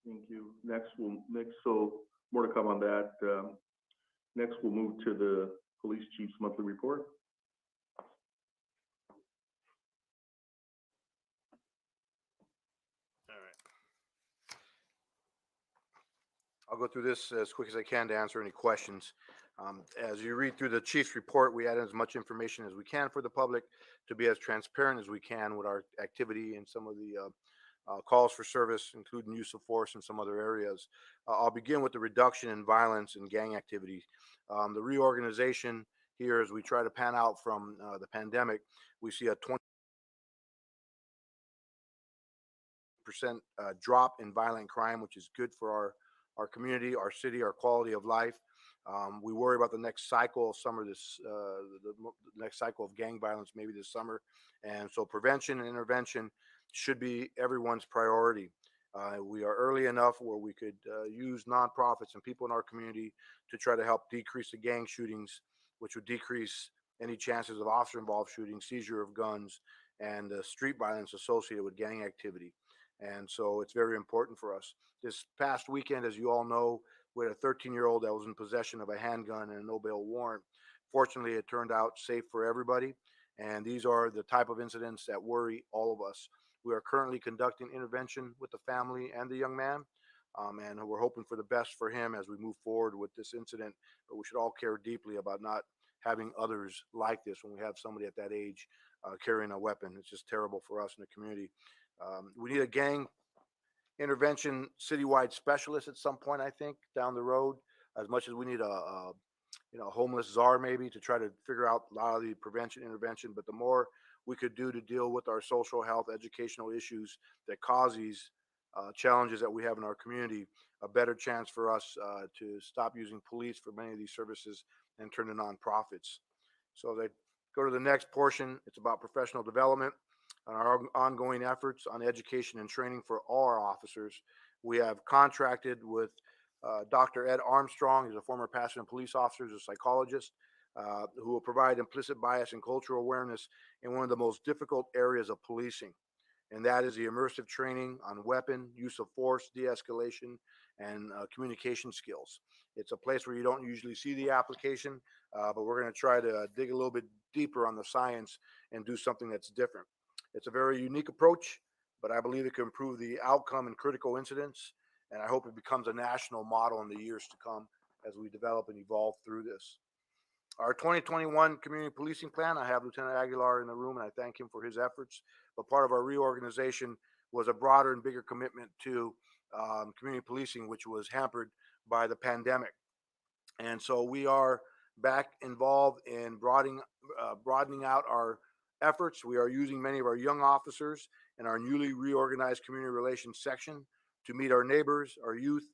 Thank you. So more to come on that. Next, we'll move to the police chief's monthly report. All right. I'll go through this as quick as I can to answer any questions. As you read through the chief's report, we add as much information as we can for the public to be as transparent as we can with our activity and some of the calls for service, including use of force in some other areas. I'll begin with the reduction in violence and gang activity. The reorganization here, as we try to pan out from the pandemic, we see a 20% drop in violent crime, which is good for our community, our city, our quality of life. We worry about the next cycle of summer, the next cycle of gang violence, maybe this summer. And so prevention and intervention should be everyone's priority. We are early enough where we could use nonprofits and people in our community to try to help decrease the gang shootings, which would decrease any chances of officer-involved shootings, seizure of guns, and street violence associated with gang activity. And so it's very important for us. This past weekend, as you all know, we had a 13-year-old that was in possession of a handgun and a no-bail warrant. Fortunately, it turned out safe for everybody. And these are the type of incidents that worry all of us. We are currently conducting intervention with the family and the young man. And we're hoping for the best for him as we move forward with this incident. But we should all care deeply about not having others like this when we have somebody at that age carrying a weapon. It's just terrible for us in the community. We need a gang intervention citywide specialist at some point, I think, down the road, as much as we need a homeless czar maybe to try to figure out a lot of the prevention intervention. But the more we could do to deal with our social health educational issues that cause these challenges that we have in our community, a better chance for us to stop using police for many of these services and turn to nonprofits. So they go to the next portion. It's about professional development and our ongoing efforts on education and training for all our officers. We have contracted with Dr. Ed Armstrong. He's a former Pasadena police officer, he's a psychologist, who will provide implicit bias and cultural awareness in one of the most difficult areas of policing. And that is the immersive training on weapon, use of force, de-escalation, and communication skills. It's a place where you don't usually see the application, but we're going to try to dig a little bit deeper on the science and do something that's different. It's a very unique approach, but I believe it can improve the outcome in critical incidents, and I hope it becomes a national model in the years to come as we develop and evolve through this. Our 2021 community policing plan, I have Lieutenant Aguilar in the room, and I thank him for his efforts, but part of our reorganization was a broader and bigger commitment to community policing, which was hampered by the pandemic. And so we are back involved in broadening out our efforts. We are using many of our young officers in our newly reorganized community relations section to meet our neighbors, our youth,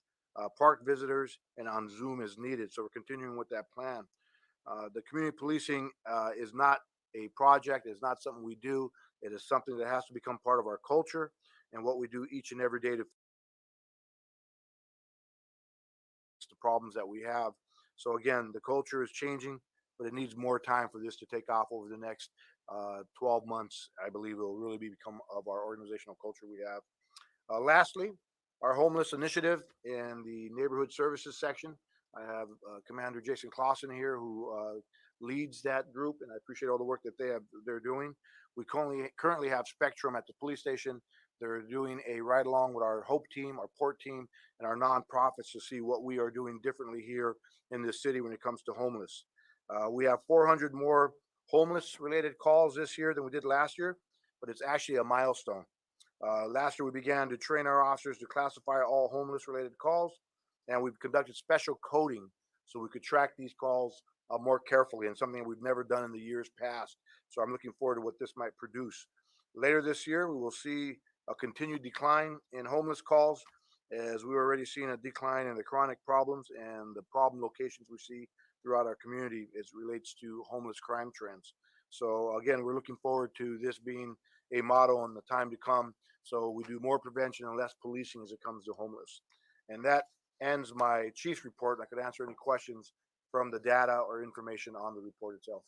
park visitors, and on Zoom as needed. So we're continuing with that plan. The community policing is not a project. It's not something we do. It is something that has to become part of our culture and what we do each and every day to fix the problems that we have. So again, the culture is changing, but it needs more time for this to take off over the next 12 months. I believe it will really become of our organizational culture we have. Lastly, our homeless initiative in the neighborhood services section. I have Commander Jason Clausen here, who leads that group, and I appreciate all the work that they're doing. We currently have Spectrum at the police station. They're doing a ride along with our Hope team, our Port team, and our nonprofits to see what we are doing differently here in this city when it comes to homeless. We have 400 more homeless related calls this year than we did last year, but it's actually a milestone. Last year, we began to train our officers to classify all homeless related calls, and we've conducted special coding so we could track these calls more carefully, and something we've never done in the years past. So I'm looking forward to what this might produce. Later this year, we will see a continued decline in homeless calls, as we're already seeing a decline in the chronic problems and the problem locations we see throughout our community as it relates to homeless crime trends. So again, we're looking forward to this being a model in the time to come. So we do more prevention and less policing as it comes to homeless. And that ends my chief's report. I could answer any questions from the data or information on the report itself.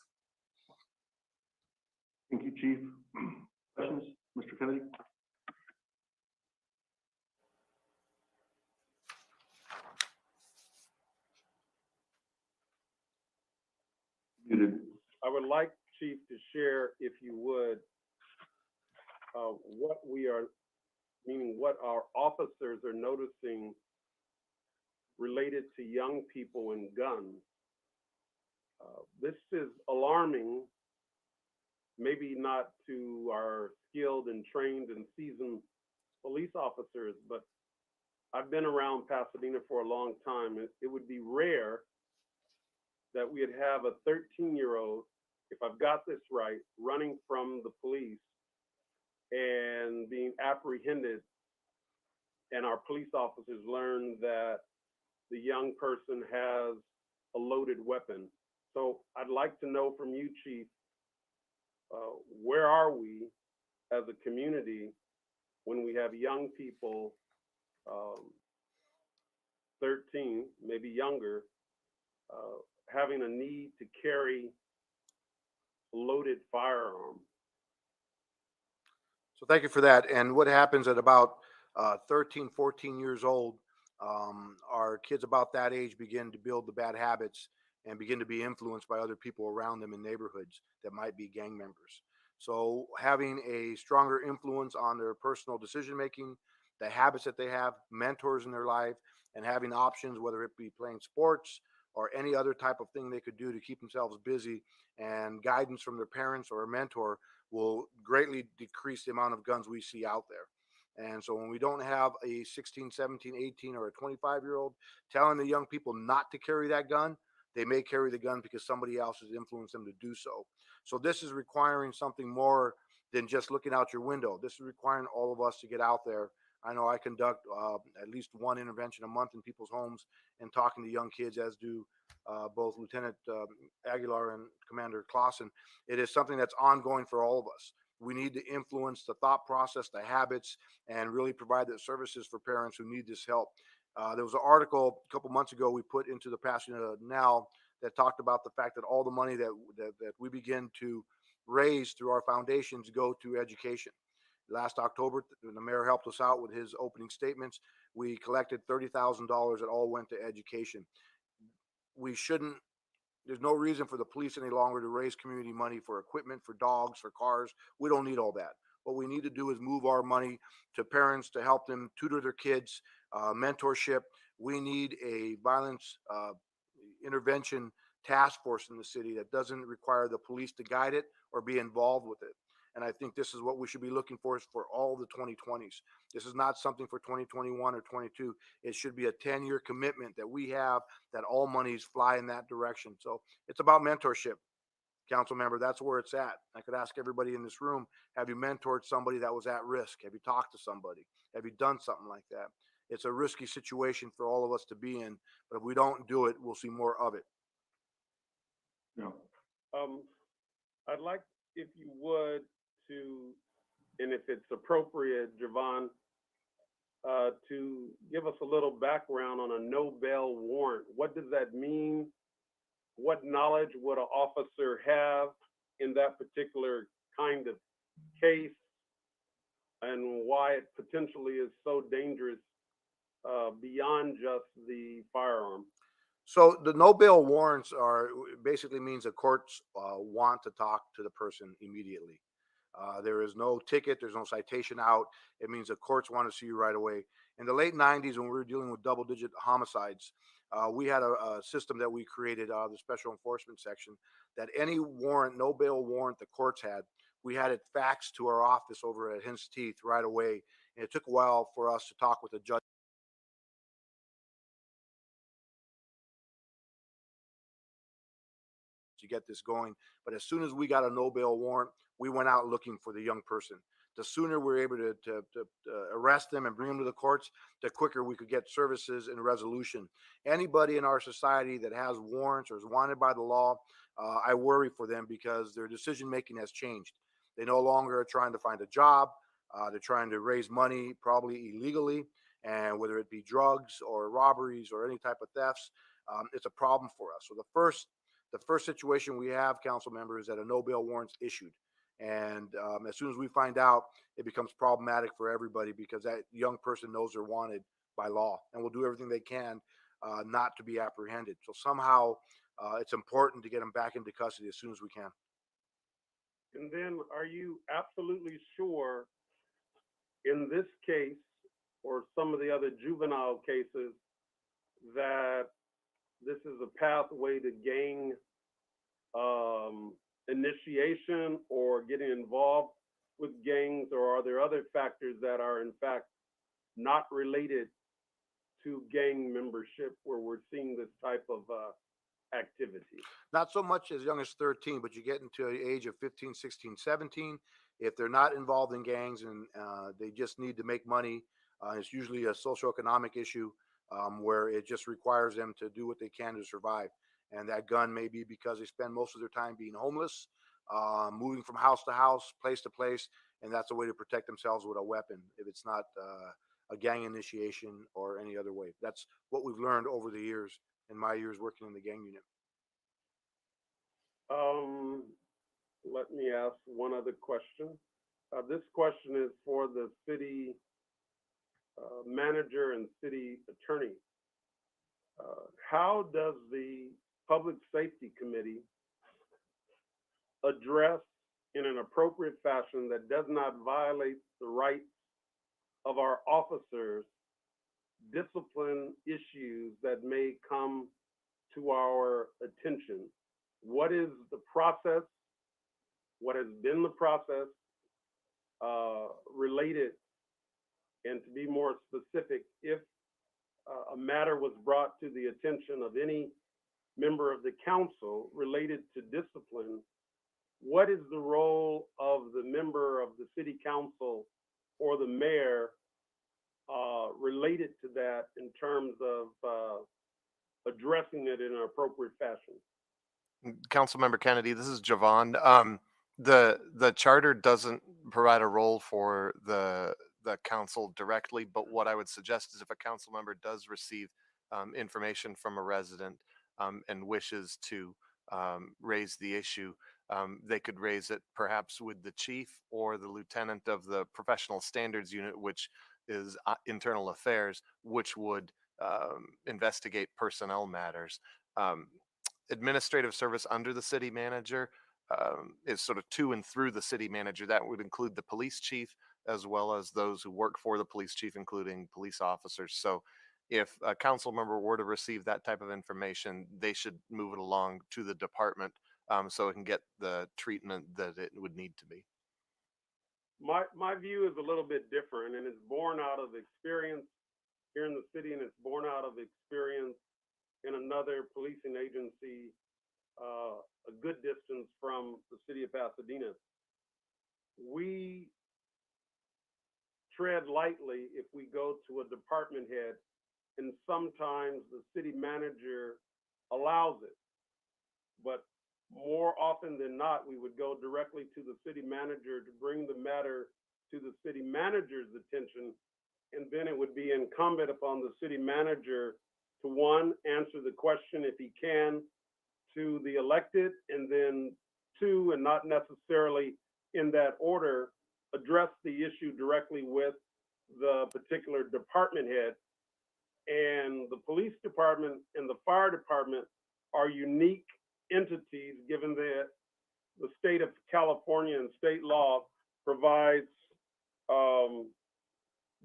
Thank you, Chief. Questions, Mr. Kennedy? I would like Chief to share, if you would, what we are, meaning what our officers are noticing related to young people and guns. This is alarming, maybe not to our skilled and trained and seasoned police officers, but I've been around Pasadena for a long time. It would be rare that we'd have a 13-year-old, if I've got this right, running from the police and being apprehended, and our police officers learn that the young person has a loaded weapon. So I'd like to know from you, Chief, where are we as a community when we have young people, 13, maybe younger, having a need to carry a loaded firearm? So thank you for that. And what happens at about 13, 14 years old, our kids about that age begin to build the bad habits and begin to be influenced by other people around them in neighborhoods that might be gang members. So having a stronger influence on their personal decision making, the habits that they have, mentors in their life, and having options, whether it be playing sports or any other type of thing they could do to keep themselves busy, and guidance from their parents or a mentor will greatly decrease the amount of guns we see out there. And so when we don't have a 16, 17, 18, or a 25-year-old telling the young people not to carry that gun, they may carry the gun because somebody else has influenced them to do so. So this is requiring something more than just looking out your window. This is requiring all of us to get out there. I know I conduct at least one intervention a month in people's homes and talking to young kids, as do both Lieutenant Aguilar and Commander Clausen. It is something that's ongoing for all of us. We need to influence the thought process, the habits, and really provide the services for parents who need this help. There was an article a couple months ago we put into the Pasadena Now that talked about the fact that all the money that we begin to raise through our foundations go to education. Last October, the mayor helped us out with his opening statements. We collected $30,000 that all went to education. We shouldn't There's no reason for the police any longer to raise community money for equipment, for dogs, for cars. We don't need all that. What we need to do is move our money to parents to help them tutor their kids, mentorship. We need a violence intervention task force in the city that doesn't require the police to guide it or be involved with it. And I think this is what we should be looking for all the 2020s. This is not something for 2021 or 22. It should be a 10-year commitment that we have, that all monies fly in that direction. So it's about mentorship, council member. That's where it's at. I could ask everybody in this room, have you mentored somebody that was at risk? Have you talked to somebody? Have you done something like that? It's a risky situation for all of us to be in, but if we don't do it, we'll see more of it. Yeah. I'd like, if you would, to, and if it's appropriate, Javon, to give us a little background on a no bail warrant. What does that mean? What knowledge would an officer have in that particular kind of case, and why it potentially is so dangerous beyond just the firearm? So the no bail warrants basically means the courts want to talk to the person immediately. There is no ticket, there's no citation out. It means the courts want to see you right away. In the late 90s, when we were dealing with double digit homicides, we had a system that we created out of the special enforcement section, that any warrant, no bail warrant the courts had, we had it faxed to our office over at Hints Teeth right away. And it took a while for us to talk with the judge to get this going. But as soon as we got a no bail warrant, we went out looking for the young person. The sooner we're able to arrest them and bring them to the courts, the quicker we could get services and resolution. Anybody in our society that has warrants or is wanted by the law, I worry for them because their decision making has changed. They no longer are trying to find a job. They're trying to raise money, probably illegally, and whether it be drugs or robberies or any type of thefts, it's a problem for us. So the first situation we have, council member, is that a no bail warrant's issued. And as soon as we find out, it becomes problematic for everybody because that young person knows they're wanted by law and will do everything they can not to be apprehended. So somehow it's important to get them back into custody as soon as we can. And then are you absolutely sure in this case or some of the other juvenile cases that this is a pathway to gang initiation or getting involved with gangs, or are there other factors that are in fact not related to gang membership where we're seeing this type of activity? Not so much as young as 13, but you get into the age of 15, 16, 17. If they're not involved in gangs and they just need to make money, it's usually a socioeconomic issue where it just requires them to do what they can to survive. And that gun may be because they spend most of their time being homeless, moving from house to house, place to place, and that's a way to protect themselves with a weapon if it's not a gang initiation or any other way. That's what we've learned over the years in my years working in the gang unit. Let me ask one other question. This question is for the city manager and city attorney. How does the Public Safety Committee address in an appropriate fashion that does not violate the rights of our officers discipline issues that may come to our attention? What is the process? What has been the process related? And to be more specific, if a matter was brought to the attention of any member of the council related to discipline, what is the role of the member of the city council or the mayor related to that in terms of addressing it in an appropriate fashion? Councilmember Kennedy, this is Javon. The charter doesn't provide a role for the council directly, but what I would suggest is if a council member does receive information from a resident and wishes to raise the issue, they could raise it perhaps with the chief or the lieutenant of the professional standards unit, which is internal affairs, which would investigate personnel matters. Administrative service under the city manager is sort of to and through the city manager. That would include the police chief as well as those who work for the police chief, including police officers. So if a council member were to receive that type of information, they should move it along to the department so it can get the treatment that it would need to be. My view is a little bit different, and it's born out of experience here in the city, and it's born out of experience in another policing agency a good distance from the city of Pasadena. We tread lightly if we go to a department head, and sometimes the city manager allows it. But more often than not, we would go directly to the city manager to bring the matter to the city manager's attention, and then it would be incumbent upon the city manager to, one, answer the question if he can to the elected, and then two, and not necessarily in that order, address the issue directly with the particular department head. And the police department and the fire department are unique entities, given that the state of California and state law provides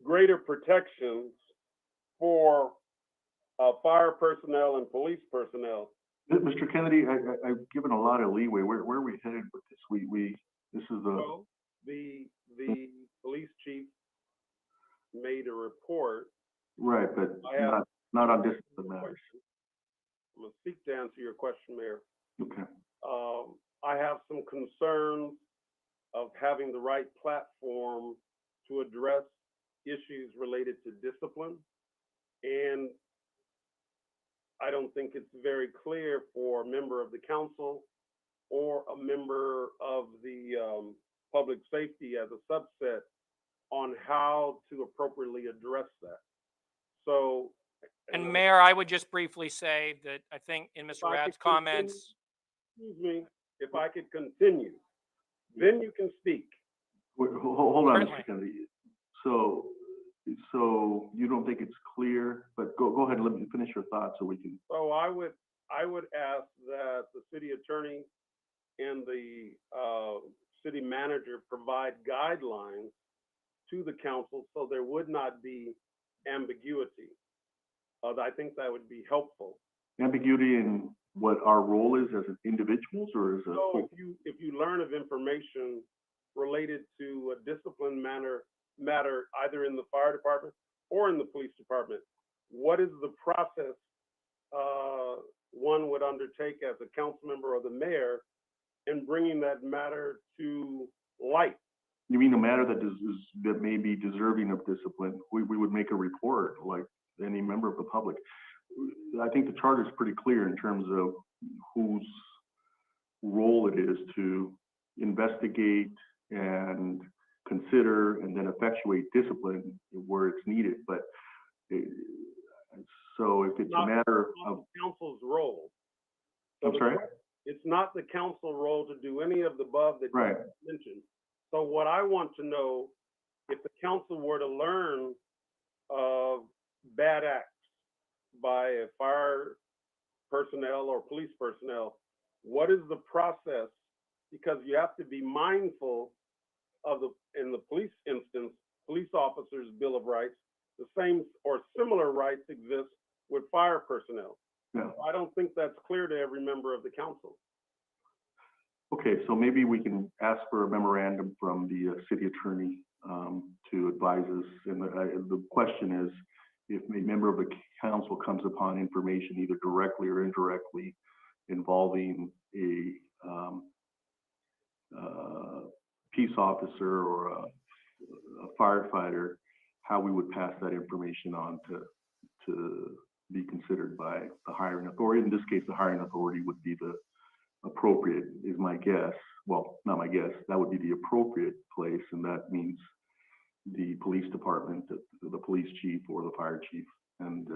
greater protections for fire personnel and police personnel. Mr. Kennedy, I've given a lot of leeway. Where are we headed with this? This is Well, the police chief made a report. right, but not on discipline matters. I'm gonna seek to answer your question, Mayor. Okay. I have some concerns of having the right platform to address issues related to discipline. And I don't think it's very clear for a member of the council or a member of the public safety as a subset on how to appropriately address that. So. And Mayor, I would just briefly say that I think in Mr. Rabb's comments. Excuse me, if I could continue, then you can speak. Wait, hold on, Certainly. Mr. Kennedy. So you don't think it's clear, but go ahead and let me finish your thoughts so we can. So I would I would ask that the city attorney and the city manager provide guidelines to the council so there would not be ambiguity. I think that would be helpful. Ambiguity in what our role is as individuals or as a So whole? if you learn of information related to a discipline matter either in the fire department or in the police department, what is the process one would undertake as a council member or the mayor in bringing that matter to light? You mean a matter that may be deserving of discipline? We would make a report like any member of the public. I think the charter is pretty clear in terms of whose role it is to investigate and consider and then effectuate discipline where it's needed. But so if it's a matter of council's role. I'm sorry? It's not the council role to do any of the above that you mentioned. So what I want to know, if the council were to learn of bad acts by a fire personnel or police personnel, what is the process? Because you have to be mindful of in the police instance, police officers' Bill of Rights, the same or similar rights exist with fire personnel. Yeah. I don't think that's clear to every member of the council. Okay, so maybe we can ask for a memorandum from the city attorney to advise us. And the question is, if a member of the council comes upon information either directly or indirectly involving a peace officer or a firefighter, how we would pass that information on to be considered by the hiring authority. In this case, the hiring authority would be the appropriate, is my guess. Well, not my guess, that would be the appropriate place, and that means the police department, the police chief or the fire chief, and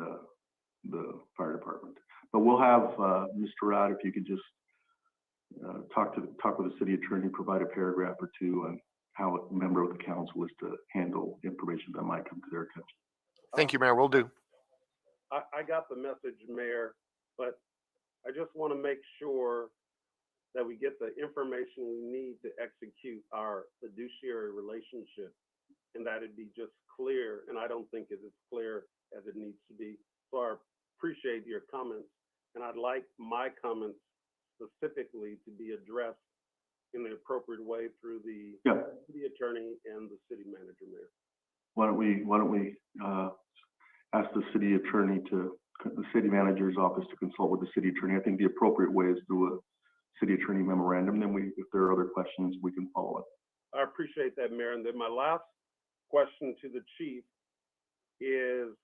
the fire department. But we'll have Mr. Rod, if you could just talk with the city attorney, provide a paragraph or two on how a member of the council is to handle information that might come to their attention. Thank you, Mayor. Will do. I got the message, Mayor, but I just want to make sure that we get the information we need to execute our fiduciary relationship, and that it be just clear. And I don't think it is clear as it needs to be. So I appreciate your comments, and I'd like my comments specifically to be addressed in the appropriate way through the city attorney and the city manager, Mayor. Why don't we ask the city attorney the city manager's office to consult with the city attorney. I think the appropriate way is through a city attorney memorandum. Then if there are other questions, we can follow up. I appreciate that, Mayor. And then my last question to the chief is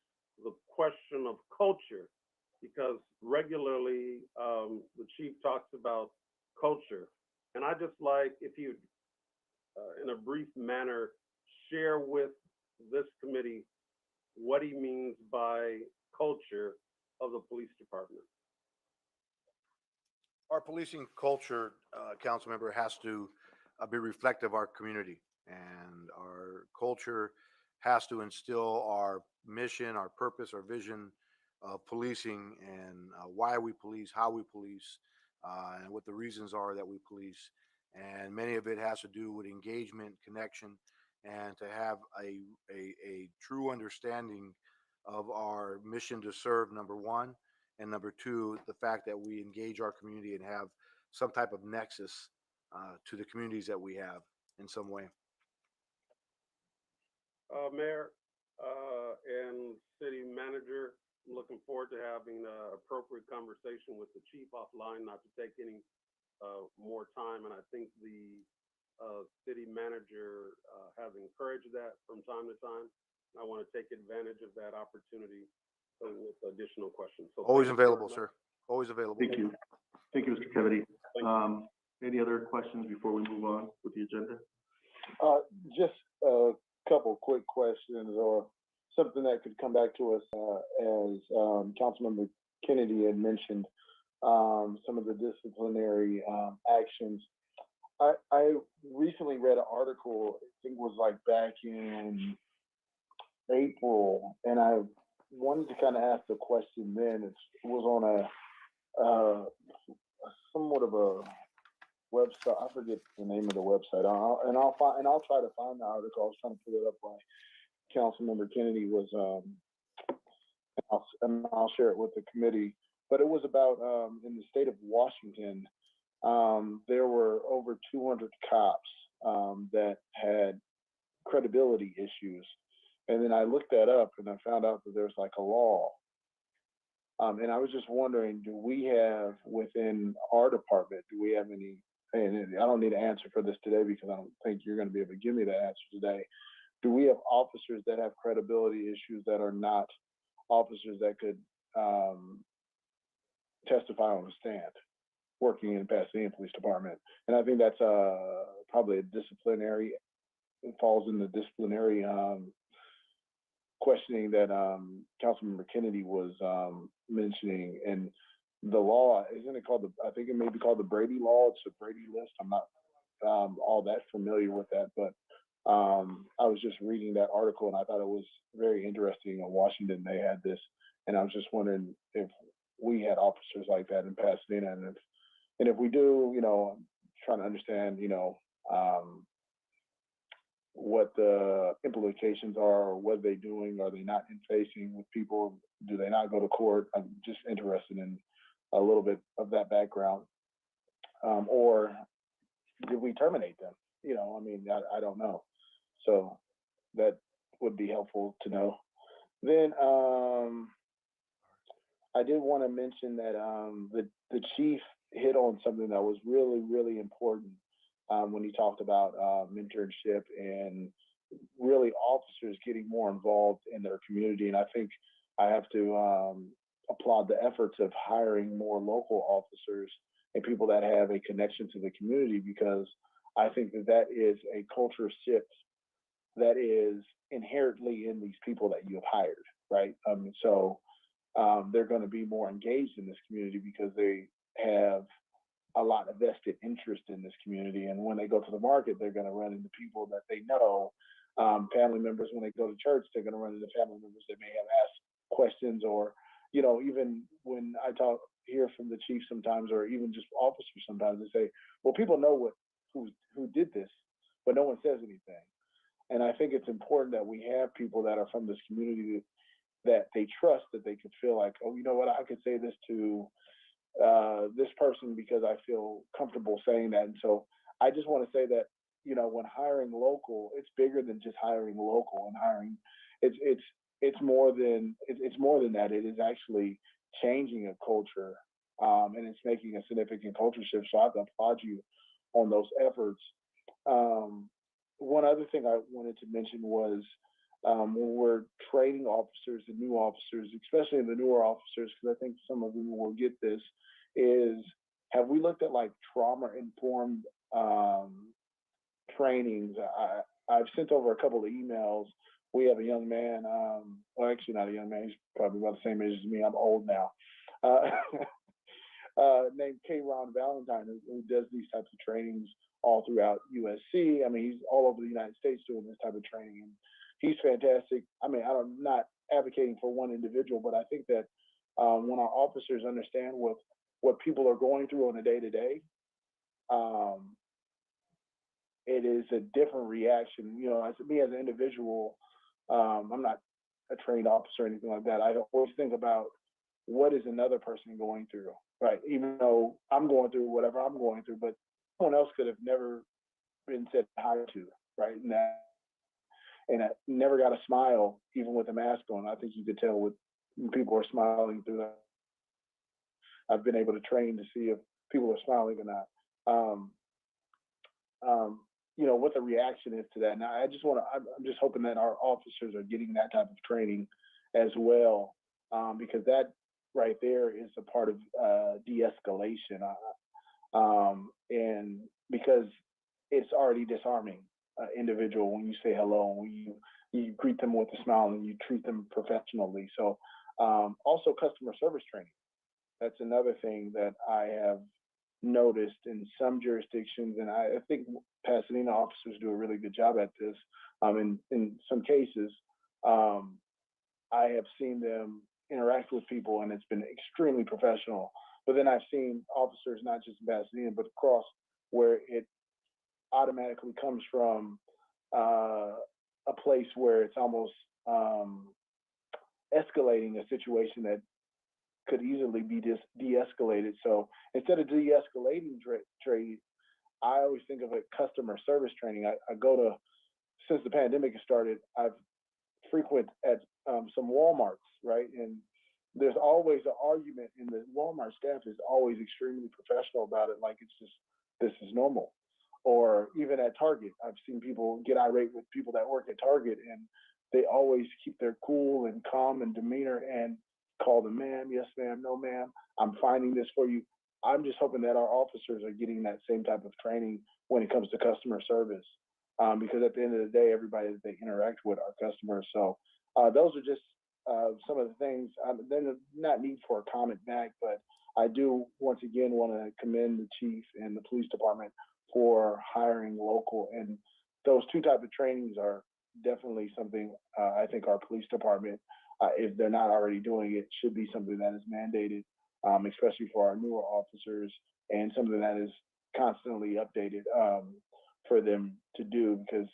the question of culture, because regularly the chief talks about culture. And I just like if you, in a brief manner, share with this committee what he means by culture of the police department. Our policing culture, council member, has to be reflective of our community, and our culture has to instill our mission, our purpose, our vision of policing, and why we police, how we police, and what the reasons are that we police. And many of it has to do with engagement, connection, and to have a true understanding of our mission to serve, number one, and number two, the fact that we engage our community and have some type of nexus to the communities that we have in some way. Mayor and city manager, I'm looking forward to having an appropriate conversation with the chief offline, not to take any more time. And I think the city manager has encouraged that from time to time. I want to take advantage of that opportunity with additional questions. So always available, sir. Always available. Thank you. Thank you, Mr. Kennedy. Any other questions before we move on with the agenda? Just a couple quick questions or something that could come back to us as Councilmember Kennedy had mentioned some of the disciplinary actions. I recently read an article, I think it was like back in April, and I wanted to kind of ask the question then. It was on uh, somewhat of a website. I forget the name of the website. I'll try to find the article. I was trying to pull it up while Councilmember Kennedy was. I'll share it with the committee. But it was about in the state of Washington. There were over 200 cops that had credibility issues, and then I looked that up and I found out that there's like a law. And I was just wondering, do we have within our department, do we have any, and I don't need an answer for this today because I don't think you're going to be able to give me that answer today. Do we have officers that have credibility issues that are not officers that could testify on the stand working in Pasadena Police Department? And I think that's probably a disciplinary, it falls in the disciplinary questioning that Councilmember Kennedy was mentioning. And the law, isn't it called I think it may be called the Brady Law. It's a Brady list. I'm not all that familiar with that, but I was just reading that article and I thought it was very interesting. In Washington, they had this, and I was just wondering if we had officers like that in Pasadena, and if we do, I'm trying to understand, what the implications are, or what are they doing? Are they not interfacing with people? Do they not go to court? I'm just interested in a little bit of that background. Or did we terminate them? I don't know. So that would be helpful to know. Then I did want to mention that the chief hit on something that was really, really important when he talked about mentorship and really officers getting more involved in their community. And I think I have to applaud the efforts of hiring more local officers and people that have a connection to the community, because I think that is a culture shift that is inherently in these people that you have hired, right? So they're going to be more engaged in this community because they have a lot of vested interest in this community. And when they go to the market, they're going to run into people that they know. Family members, when they go to church, they're going to run into family members that may have asked questions, or, even when I hear from the chief sometimes, or even just officers sometimes, they say, well, people know who did this, but no one says anything. And I think it's important that we have people that are from this community that they trust, that they could feel like, oh, you know what, I could say this to this person because I feel comfortable saying that. And so I just want to say that, when hiring local, it's bigger than just hiring local, and hiring, it's more than that. It is actually changing a culture, and it's making a significant culture shift. So I have to applaud you on those efforts. One other thing I wanted to mention was when we're training officers and new officers, especially the newer officers, because I think some of them will get this, is have we looked at like trauma-informed trainings? I've sent over a couple of emails. We have a young man, well, actually not a young man, he's probably about the same age as me. I'm old now. Named K. Ron Valentine, who does these types of trainings all throughout USC. I mean, he's all over the United States doing this type of training, and he's fantastic. I mean, I'm not advocating for one individual, but I think that when our officers understand what people are going through on a day-to-day, it is a different reaction. As me as an individual, I'm not a trained officer or anything like that. I always think about what is another person going through, right? Even though I'm going through whatever I'm going through, but someone else could have never been said hi to, right? And I never got a smile, even with a mask on. I think you could tell when people are smiling through that. I've been able to train to see if people are smiling or not. What the reaction is to that. And I'm just hoping that our officers are getting that type of training as well, because that right there is a part of de-escalation. And because it's already disarming individual when you say hello, when you greet them with a smile and you treat them professionally. So also customer service training. That's another thing that I have noticed in some jurisdictions, and I think Pasadena officers do a really good job at this. In some cases, I have seen them interact with people, and it's been extremely professional. But then I've seen officers, not just in Pasadena, but across, where it automatically comes from a place where it's almost escalating a situation that could easily be de-escalated. So instead of de-escalating trade, I always think of it customer service training. I go to, since the pandemic has started, I've frequent at some Walmarts, right? And there's always an argument, and the Walmart staff is always extremely professional about it, like it's just, this is normal. Or even at Target, I've seen people get irate with people that work at Target, and they always keep their cool and calm and demeanor and call them ma'am, yes ma'am, no ma'am, I'm finding this for you. I'm just hoping that our officers are getting that same type of training when it comes to customer service, because at the end of the day, everybody that they interact with are customers. So those are just some of the things. They're not need for a comment back, but I do once again want to commend the chief and the police department for hiring local, and those two types of trainings are definitely something I think our police department, if they're not already doing it, should be something that is mandated, especially for our newer officers, and something that is constantly updated for them to do, because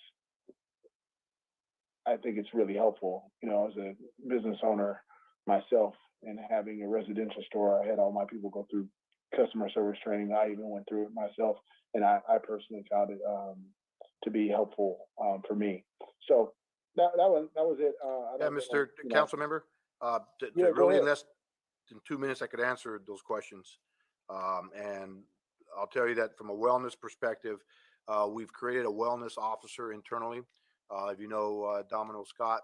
I think it's really helpful. You know, as a business owner myself and having a residential store, I had all my people go through customer service training. I even went through it myself, and I personally found it to be helpful for me. So that was it. Yeah, Mr. Council Member, Yeah, really in less than 2 minutes, I could answer those questions. And I'll tell you that from a wellness perspective, we've created a wellness officer internally. If you know Domino Scott,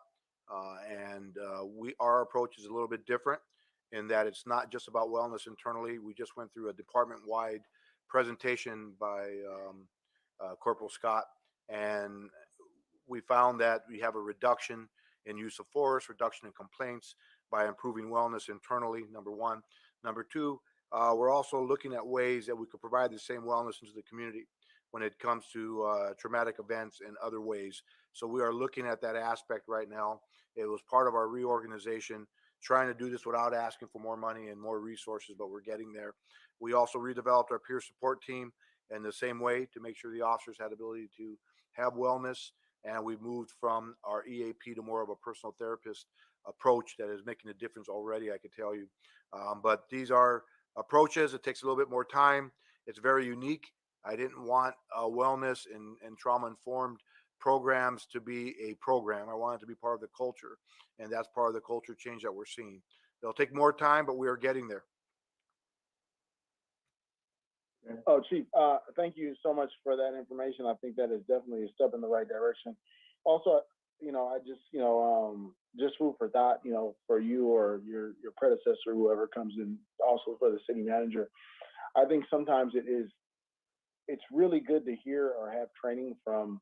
and our approach is a little bit different in that it's not just about wellness internally. We just went through a department-wide presentation by Corporal Scott, and we found that we have a reduction in use of force, reduction in complaints by improving wellness internally, number one. Number two, we're also looking at ways that we could provide the same wellness into the community when it comes to traumatic events and other ways. So we are looking at that aspect right now. It was part of our reorganization, trying to do this without asking for more money and more resources, but we're getting there. We also redeveloped our peer support team in the same way to make sure the officers had ability to have wellness. And we moved from our EAP to more of a personal therapist approach that is making a difference already, I could tell you. But these are approaches. It takes a little bit more time. It's very unique. I didn't want wellness and trauma-informed programs to be a program. I want it to be part of the culture, and that's part of the culture change that we're seeing. It'll take more time, but we are getting there. Oh, Chief, thank you so much for that information. I think that is definitely a step in the right direction. Also, I just, just food for thought, for you or your predecessor, whoever comes in, also for the city manager. I think sometimes it's really good to hear or have training from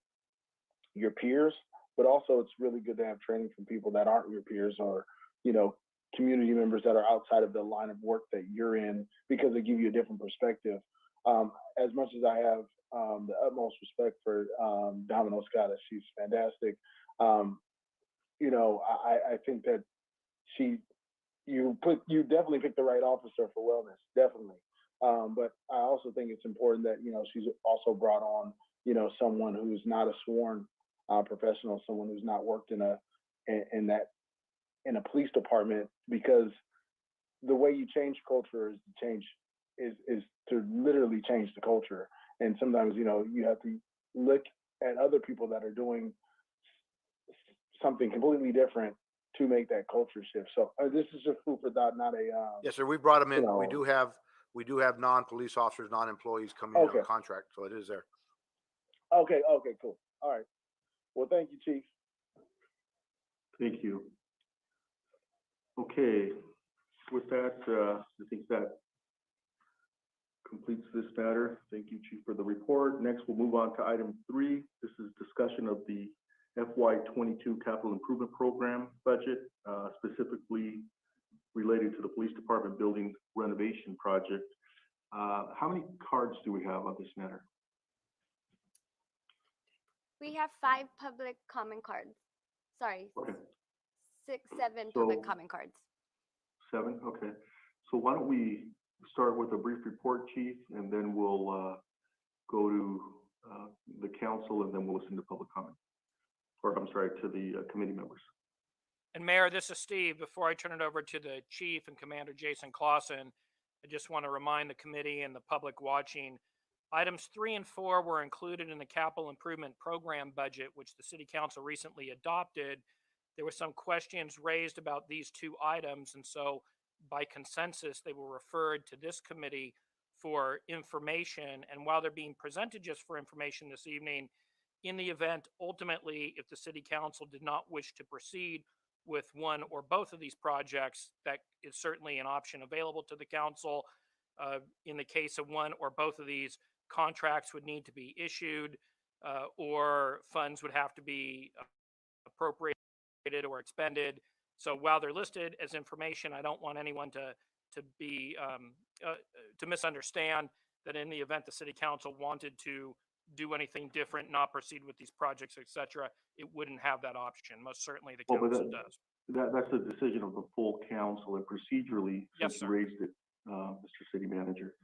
your peers, but also it's really good to have training from people that aren't your peers, or, community members that are outside of the line of work that you're in, because they give you a different perspective. As much as I have the utmost respect for Domino Scott, she's fantastic. I think that you definitely picked the right officer for wellness, definitely. But I also think it's important that she's also brought on someone who's not a sworn professional, someone who's not worked in a police department, because the way you change culture is to literally change the culture. And sometimes, you have to look at other people that are doing something completely different to make that culture shift. So this is just food for thought, not a. Yes, sir. We brought them in. We do have non-police officers, non-employees coming in on contract, so it is there. Okay, cool. All right. Well, thank you, Chief. Thank you. Okay, with that, I think that completes this matter. Thank you, Chief, for the report. Next, we'll move on to item 3. This is discussion of the FY22 Capital Improvement Program budget, specifically related to the Police Department building renovation project. How many cards do we have on this matter? We have 5 public comment cards. Sorry. Okay. 6, 7 public comment cards. 7, okay. So why don't we start with a brief report, Chief, and then we'll go to the council, and then we'll listen to public comment. Or I'm sorry, to the committee members. And Mayor, this is Steve. Before I turn it over to the chief and Commander Jason Clausen, I just want to remind the committee and the public watching, items 3 and 4 were included in the capital improvement program budget, which the city council recently adopted. There were some questions raised about these 2 items, and so by consensus, they were referred to this committee for information. And while they're being presented just for information this evening, in the event, ultimately, if the city council did not wish to proceed with one or both of these projects, that is certainly an option available to the council. In the case of one or both of these, contracts would need to be issued, or funds would have to be appropriated or expended. So while they're listed as information, I don't want anyone to misunderstand that in the event the city council wanted to do anything different, not proceed with these projects, etc., it wouldn't have that option. Most certainly the Well, but council does. That's a decision of the full council, and procedurally, Yes, since sir. you raised it, Mr. City Manager,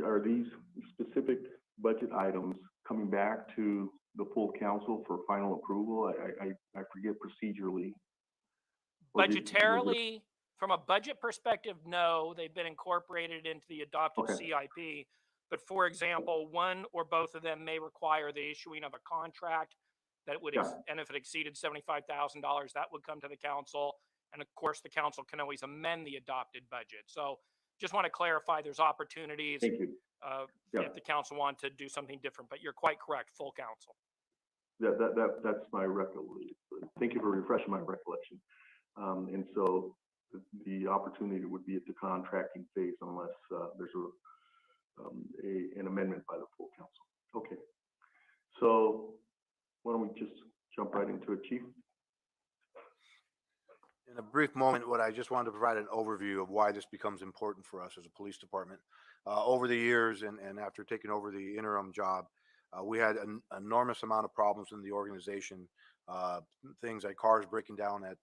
are these specific budget items coming back to the full council for final approval? I forget procedurally. Or was it- Budgetarily, from a budget perspective, no, they've been incorporated into the adopted Okay. CIP. But for example, one or both of them may require the issuing of a contract that would, Yeah. and if it exceeded $75,000, that would come to the council. And of course, the council can always amend the adopted budget. So just want to clarify, there's opportunities Thank you. Yeah. if the council want to do something different, but you're quite correct, full council. That's my recollection. Thank you for refreshing my recollection. And so the opportunity would be at the contracting phase unless there's an amendment by the full council. Okay. So why don't we just jump right into it, Chief? In a brief moment, what I just wanted to provide an overview of why this becomes important for us as a police department. Over the years and after taking over the interim job, we had an enormous amount of problems in the organization. Things like cars breaking down at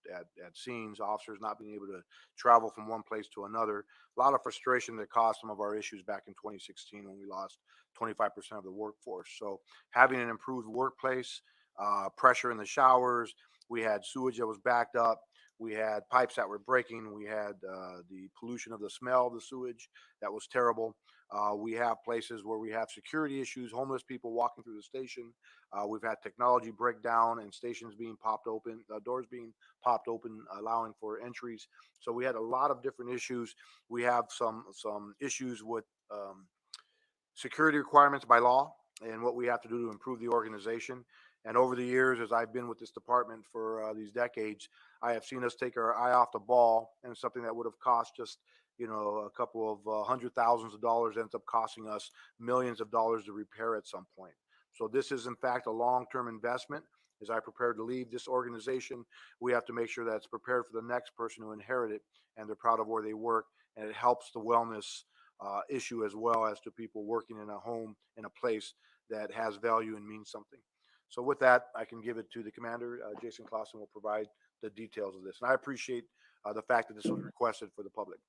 scenes, officers not being able to travel from one place to another. A lot of frustration that caused some of our issues back in 2016 when we lost 25% of the workforce. So having an improved workplace, pressure in the showers, we had sewage that was backed up. We had pipes that were breaking. We had the pollution of the smell of the sewage that was terrible. We have places where we have security issues, homeless people walking through the station. We've had technology breakdown and stations being popped open, doors being popped open, allowing for entries. So we had a lot of different issues. We have some issues with security requirements by law and what we have to do to improve the organization. And over the years, as I've been with this department for these decades, I have seen us take our eye off the ball, and something that would have cost just, a couple of hundred thousands of dollars ends up costing us millions of dollars to repair at some point. So this is in fact a long-term investment. As I prepare to leave this organization, we have to make sure that it's prepared for the next person to inherit it, and they're proud of where they work, and it helps the wellness issue as well as to people working in a home, in a place that has value and means something. So with that, I can give it to the commander. Jason Clausen will provide the details of this. And I appreciate the fact that this was requested for the public.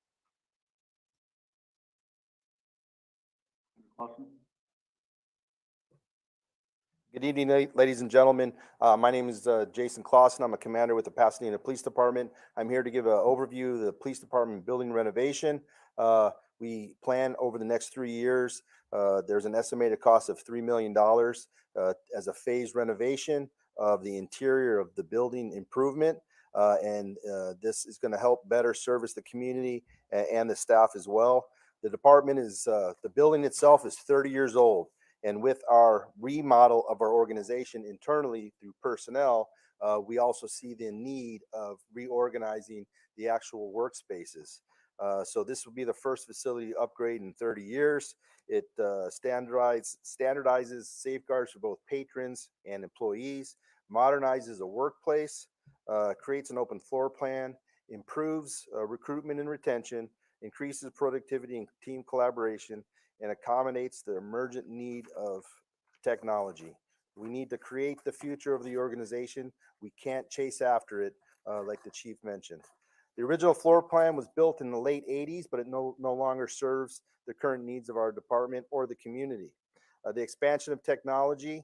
Awesome. Good evening, ladies and gentlemen. My name is Jason Clausen. I'm a commander with the Pasadena Police Department. I'm here to give an overview of the police department building renovation. We plan over the next 3 years. There's an estimated cost of $3 million as a phased renovation of the interior of the building improvement. And this is going to help better service the community and the staff as well. The department is, the building itself is 30 years old. And with our remodel of our organization internally through personnel, we also see the need of reorganizing the actual workspaces. So this will be the first facility upgrade in 30 years. It standardizes safeguards for both patrons and employees, modernizes a workplace, creates an open floor plan, improves recruitment and retention, increases productivity and team collaboration, and accommodates the emergent need of technology. We need to create the future of the organization. We can't chase after it, like the chief mentioned. The original floor plan was built in the late 80s, but it no longer serves the current needs of our department or the community. The expansion of technology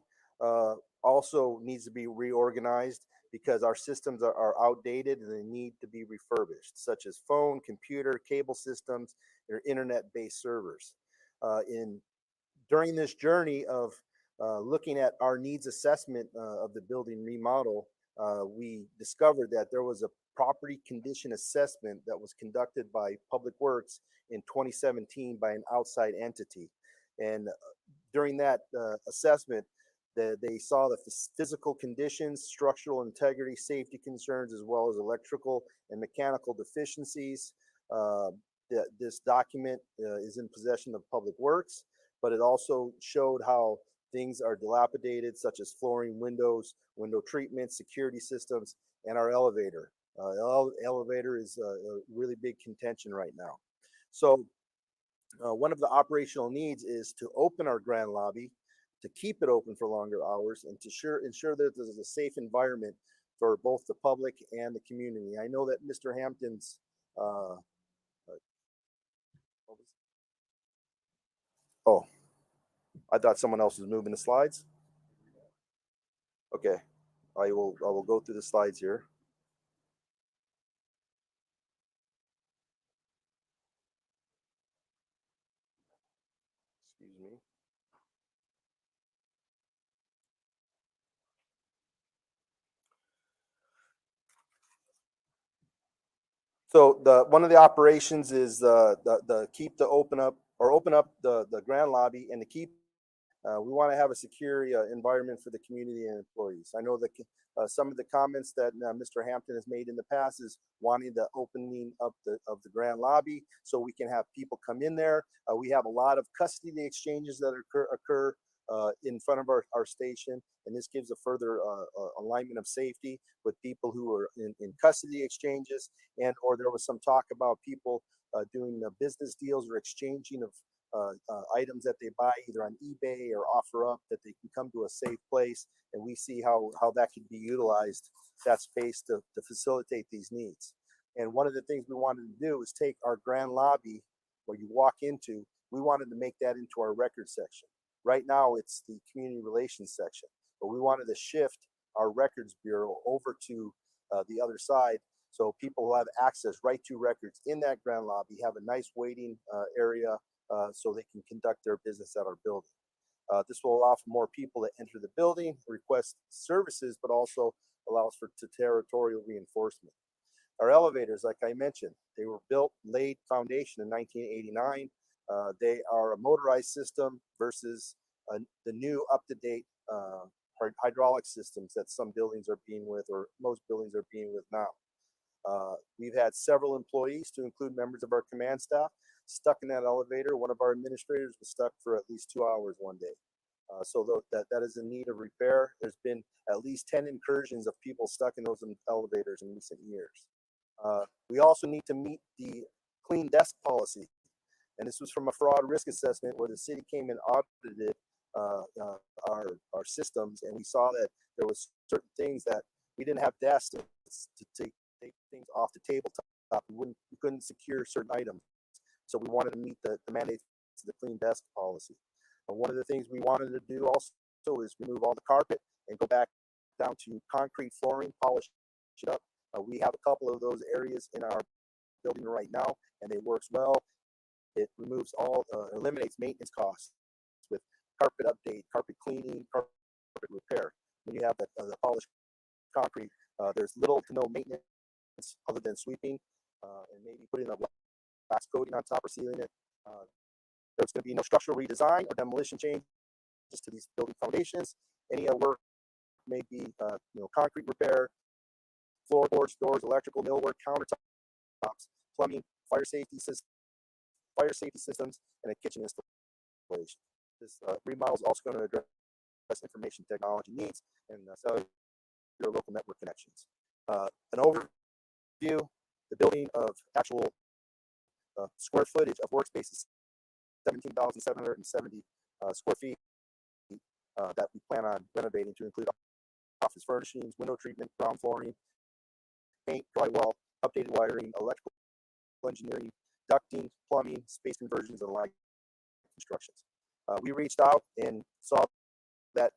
also needs to be reorganized because our systems are outdated and they need to be refurbished, such as phone, computer, cable systems, or internet-based servers. During this journey of looking at our needs assessment of the building remodel, we discovered that there was a property condition assessment that was conducted by Public Works in 2017 by an outside entity. And during that assessment, they saw the physical conditions, structural integrity, safety concerns, as well as electrical and mechanical deficiencies. This document is in possession of Public Works, but it also showed how things are dilapidated, such as flooring, windows, window treatment, security systems, and our elevator. Elevator is a really big contention right now. So one of the operational needs is to open our grand lobby, to keep it open for longer hours, and to ensure that there's a safe environment for both the public and the community. I know that Mr. Hampton's oh, I thought someone else was moving the slides. Okay, I will go through the slides here. Excuse me. So one of the operations is the keep the open up the grand lobby and to keep. We want to have a secure environment for the community and employees. I know that some of the comments that Mr. Hampton has made in the past is wanting the opening of the grand lobby so we can have people come in there. We have a lot of custody exchanges that occur in front of our station, and this gives a further alignment of safety with people who are in custody exchanges, and or there was some talk about people doing business deals or exchanging of items that they buy either on eBay or OfferUp, that they can come to a safe place, and we see how that can be utilized, that space to facilitate these needs. And one of the things we wanted to do is take our grand lobby where you walk into, we wanted to make that into our record section. Right now it's the community relations section, but we wanted to shift our records bureau over to the other side, so people will have access right to records in that grand lobby, have a nice waiting area so they can conduct their business at our building. This will allow for more people to enter the building, request services, but also allows for territorial reinforcement. Our elevators, like I mentioned, they were laid foundation in 1989. They are a motorized system versus the new up-to-date hydraulic systems that some buildings are being with, or most buildings are being with now. We've had several employees, to include members of our command staff, stuck in that elevator. One of our administrators was stuck for at least 2 hours one day. So that is in need of repair. There's been at least 10 incursions of people stuck in those elevators in recent years. We also need to meet the clean desk policy. And this was from a fraud risk assessment where the city came and audited our systems, and we saw that there was certain things that we didn't have desks to take things off the tabletop. We couldn't secure certain items. So we wanted to meet the mandates of the clean desk policy. One of the things we wanted to do also is remove all the carpet and go back down to concrete flooring, polish it up. We have a couple of those areas in our building right now, and it works well. It removes eliminates maintenance costs with carpet update, carpet cleaning, carpet repair. When you have the polished concrete, there's little to no maintenance other than sweeping and maybe putting a wax coating on top or sealing it. There's going to be no structural redesign or demolition changes to these building foundations. Any work may be concrete repair, floorboards, doors, electrical, millwork, countertops, plumbing, fire safety systems, and a kitchen installation. This remodel is also going to address information technology needs and cellular local network connections. An overview, the building of actual square footage of workspace is 17,770 square feet that we plan on renovating to include office furnishings, window treatment, ground flooring, paint, drywall, updated wiring, electrical engineering, ducting, plumbing, space conversions, and light constructions. We reached out and saw that,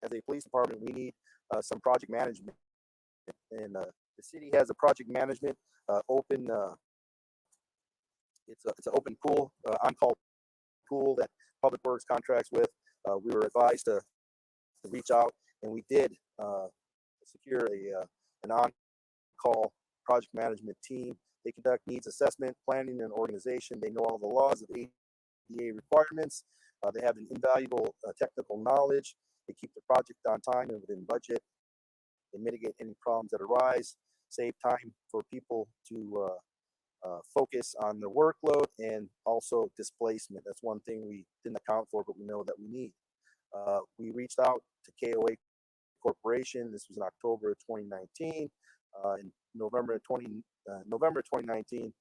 as a police department, we need some project management. And the city has a project management open. It's an open pool, on-call pool that Public Works contracts with. We were advised to reach out, and we did secure an on-call project management team. They conduct needs assessment, planning, and organization. They know all the laws of ADA requirements. They have an invaluable technical knowledge. They keep the project on time and within budget. They mitigate any problems that arise, save time for people to focus on their workload, and also displacement. That's one thing we didn't account for, but we know that we need. We reached out to KOA Corporation. This was in October of 2019. In November of 2019,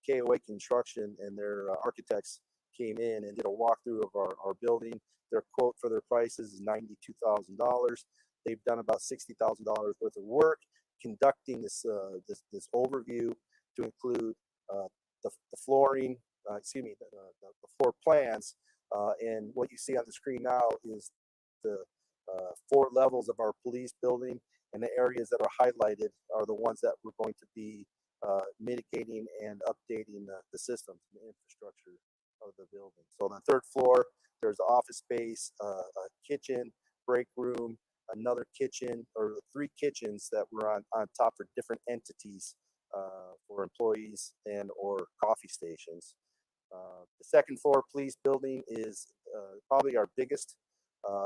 KOA Construction and their architects came in and did a walkthrough of our building. Their quote for their prices is $92,000. They've done about $60,000 worth of work conducting this overview to include the flooring, the floor plans. And what you see on the screen now is the 4 levels of our police building, and the areas that are highlighted are the ones that we're going to be mitigating and updating the systems and the infrastructure of the building. So on the 3rd floor, there's office space, a kitchen, break room, another kitchen, or 3 kitchens that were on top for different entities for employees and or coffee stations. The 2nd floor police building is probably our biggest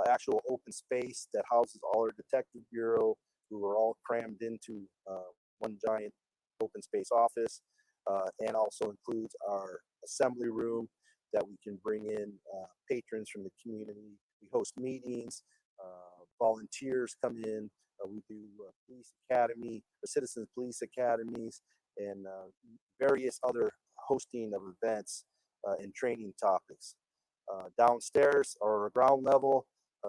actual open space that houses all our detective bureau, who are all crammed into one giant open space office, and also includes our assembly room that we can bring in patrons from the community. We host meetings, volunteers come in, we do police academy, or citizens police academies, and various other hosting of events and training topics. Downstairs or ground level,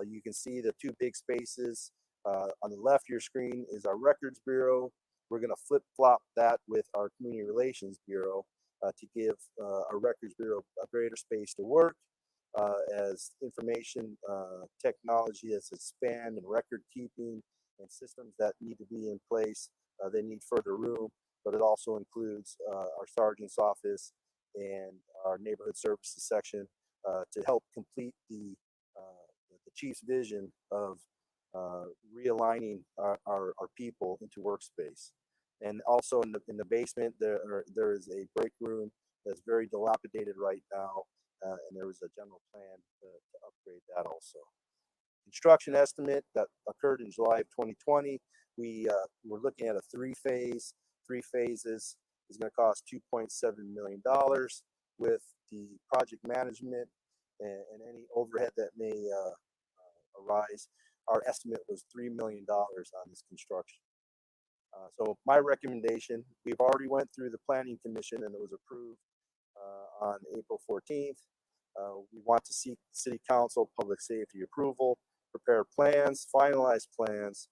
you can see the 2 big spaces. On the left of your screen is our records bureau. We're going to flip-flop that with our community relations bureau to give our records bureau a greater space to work. As information technology has expanded, and record keeping and systems that need to be in place, they need further room, but it also includes our sergeant's office and our neighborhood services section to help complete the chief's vision of realigning our people into workspace. And also in the basement, there is a break room that's very dilapidated right now, and there was a general plan to upgrade that also. Construction estimate that occurred in July of 2020. We're looking at a 3 phases. Is going to cost $2.7 million with the project management and any overhead that may arise. Our estimate was $3 million on this construction. So my recommendation, we've already went through the planning commission and it was approved on April 14th. We want to seek city council public safety approval, prepare plans, finalize plans,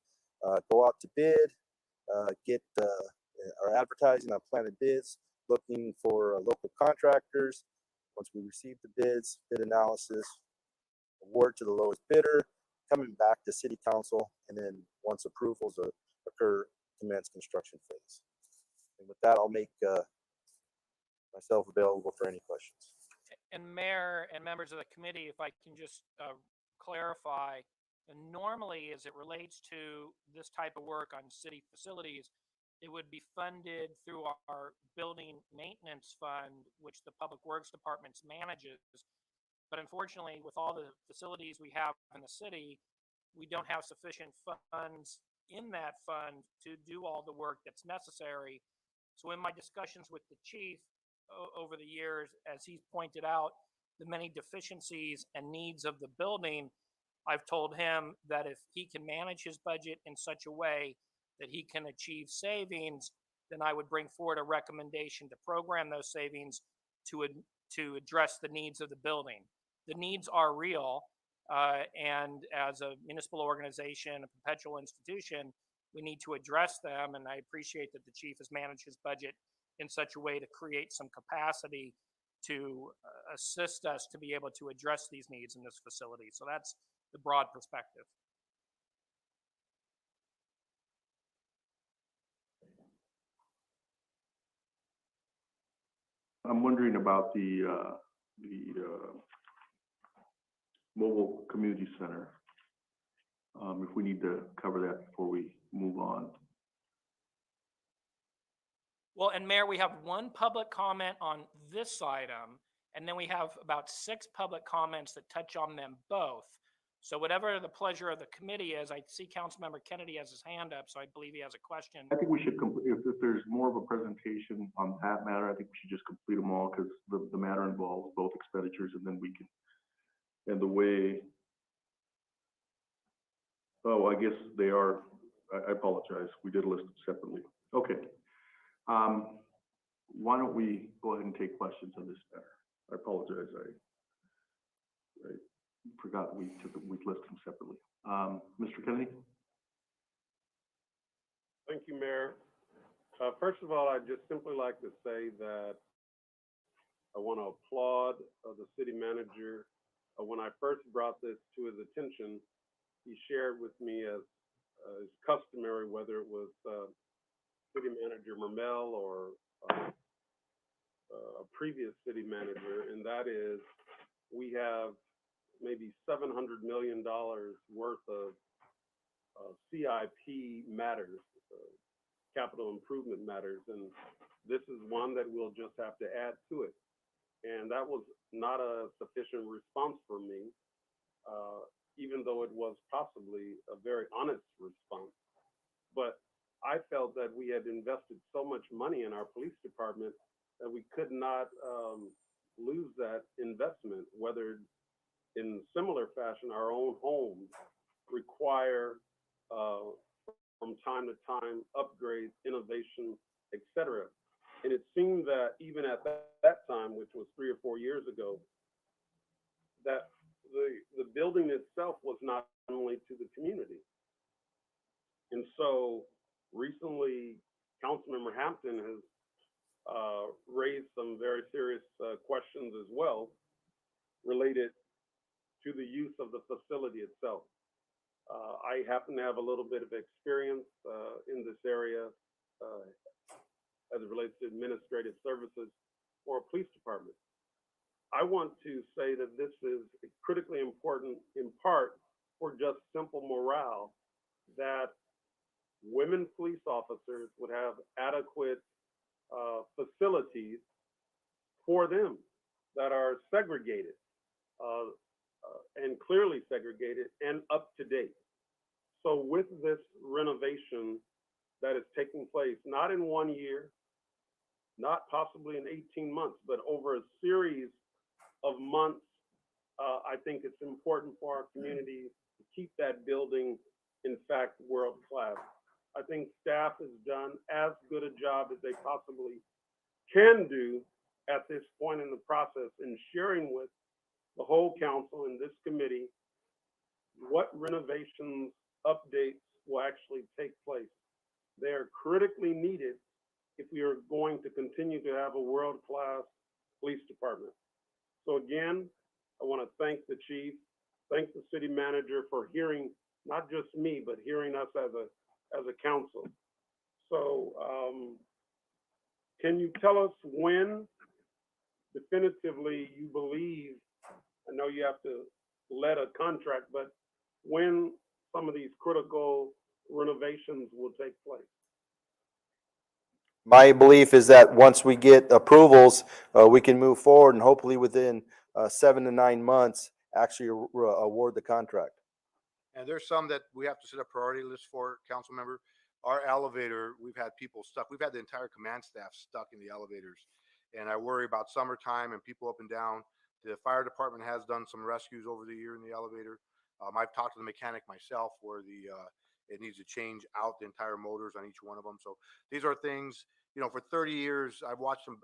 go out to bid, get our advertising on planted bids, looking for local contractors. Once we receive the bids, bid analysis, award to the lowest bidder, coming back to city council, and then once approvals occur, commence construction phase. And with that, I'll make myself available for any questions. And Mayor and members of the committee, if I can just clarify, normally as it relates to this type of work on city facilities, it would be funded through our building maintenance fund, which the Public Works Department manages. But unfortunately, with all the facilities we have in the city, we don't have sufficient funds in that fund to do all the work that's necessary. So in my discussions with the chief over the years, as he's pointed out, the many deficiencies and needs of the building, I've told him that if he can manage his budget in such a way that he can achieve savings, then I would bring forward a recommendation to program those savings to address the needs of the building. The needs are real, and as a municipal organization, a perpetual institution, we need to address them. And I appreciate that the chief has managed his budget in such a way to create some capacity to assist us to be able to address these needs in this facility. So that's the broad perspective. I'm wondering about the mobile community center. If we need to cover that before we move on. Well, and Mayor, we have one public comment on this item, and then we have about 6 public comments that touch on them both. So whatever the pleasure of the committee is, I see Councilmember Kennedy has his hand up, so I believe he has a question. I think we should, if there's more of a presentation on that matter, I think we should just complete them all, because the matter involves both expenditures, and then we can, and the way, oh, I guess they are, I apologize, we did list them separately. Okay. Why don't we go ahead and take questions on this matter? I apologize, I forgot we listed them separately. Mr. Kennedy? Thank you, Mayor. First of all, I'd just simply like to say that I want to applaud the city manager. When I first brought this to his attention, he shared with me as is customary, whether it was city manager Mermel or a previous city manager, and that is we have maybe $700 million worth of CIP matters, capital improvement matters, and this is one that we'll just have to add to it. And that was not a sufficient response for me, even though it was possibly a very honest response. But I felt that we had invested so much money in our police department that we could not lose that investment, whether in similar fashion, our own homes require from time to time upgrades, innovation, etc. And it seemed that even at that time, which was 3 or 4 years ago, that the building itself was not only to the community. And so recently, Councilmember Hampton has raised some very serious questions as well related to the use of the facility itself. I happen to have a little bit of experience in this area as it relates to administrative services for a police department. I want to say that this is critically important in part for just simple morale, that women police officers would have adequate facilities for them that are segregated and clearly segregated and up to date. So with this renovation that is taking place, not in 1 year, not possibly in 18 months, but over a series of months, I think it's important for our community to keep that building, in fact, world class. I think staff has done as good a job as they possibly can do at this point in the process in sharing with the whole council and this committee what renovations updates will actually take place. They are critically needed if we are going to continue to have a world-class police department. So again, I want to thank the chief, thank the city manager for hearing not just me, but hearing us as a council. So can you tell us when definitively you believe, I know you have to let a contract, but when some of these critical renovations will take place? My belief is that once we get approvals, we can move forward and hopefully within 7 to 9 months, actually award the contract. And there's some that we have to set a priority list for, council member. Our elevator, we've had people stuck. We've had the entire command staff stuck in the elevators. And I worry about summertime and people up and down. The fire department has done some rescues over the year in the elevator. I've talked to the mechanic myself where it needs to change out the entire motors on each one of them. So these are things, you know, for 30 years, I've watched them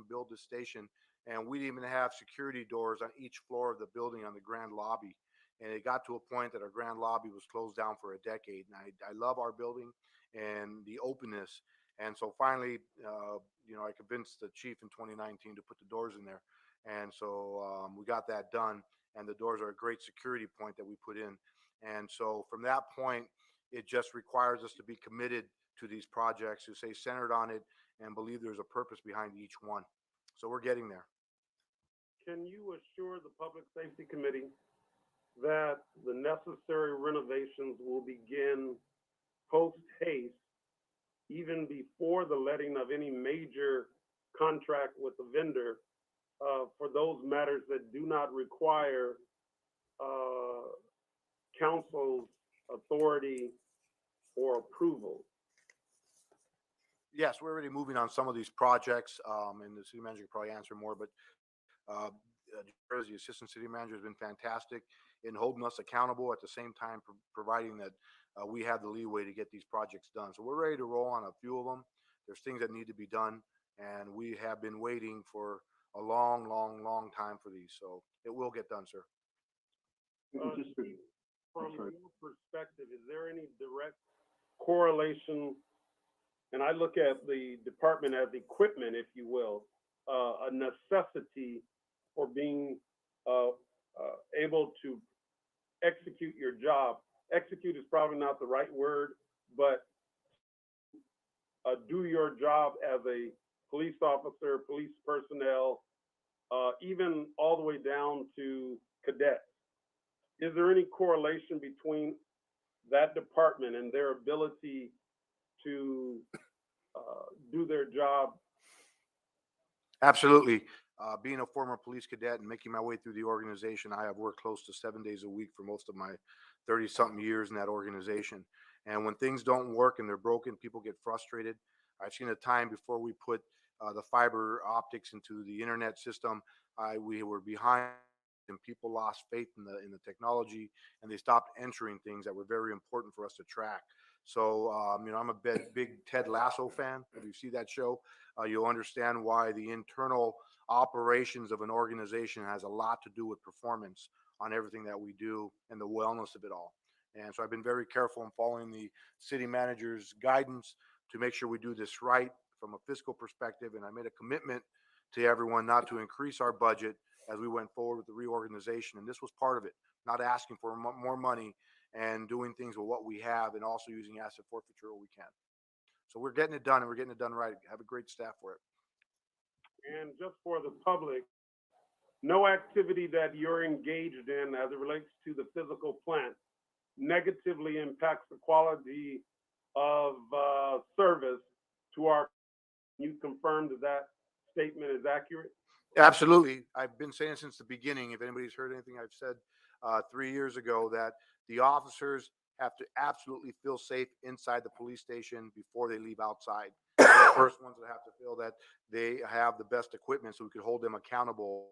build this station, and we didn't even have security doors on each floor of the building on the grand lobby. And it got to a point that our grand lobby was closed down for a decade. And I love our building and the openness. And so finally, I convinced the chief in 2019 to put the doors in there. And so we got that done. And the doors are a great security point that we put in. And so from that point, it just requires us to be committed to these projects, to stay centered on it, and believe there's a purpose behind each one. So we're getting there. Can you assure the Public Safety Committee that the necessary renovations will begin post haste, even bore the letting of any major contract with the vendor for those matters that do not require council's authority or approval? Yes, we're already moving on some of these projects, and the city manager could probably answer more, but the assistant city manager has been fantastic in holding us accountable, at the same time providing that we have the leeway to get these projects done. So we're ready to roll on a few of them. There's things that need to be done, and we have been waiting for a long, long, long time for these. So it will get done, sir. Steve, from your perspective, is there any direct correlation? And I look at the department as equipment, if you will, a necessity for being able to execute your job. Execute is probably not the right word, but do your job as a police officer, police personnel, even all the way down to cadets. Is there any correlation between that department and their ability to do their job? Absolutely. Being a former police cadet and making my way through the organization, I have worked close to 7 days a week for most of my 30-something years in that organization. And when things don't work and they're broken, people get frustrated. I've seen a time before we put the fiber optics into the internet system, we were behind, and people lost faith in the technology, and they stopped entering things that were very important for us to track. So, I'm a big Ted Lasso fan. If you see that show, you'll understand why the internal operations of an organization has a lot to do with performance on everything that we do and the wellness of it all. And so I've been very careful in following the city manager's guidance to make sure we do this right from a fiscal perspective. And I made a commitment to everyone not to increase our budget as we went forward with the reorganization. And this was part of it, not asking for more money and doing things with what we have, and also using asset forfeiture where we can. So we're getting it done, and we're getting it done right. Have a great staff for it. And just for the public, no activity that you're engaged in as it relates to the physical plant negatively impacts the quality of service to our. You confirmed that statement is accurate? Absolutely. I've been saying since the beginning, if anybody's heard anything I've said 3 years ago, that the officers have to absolutely feel safe inside the police station before they leave outside. They're the first ones that have to feel that they have the best equipment, so we could hold them accountable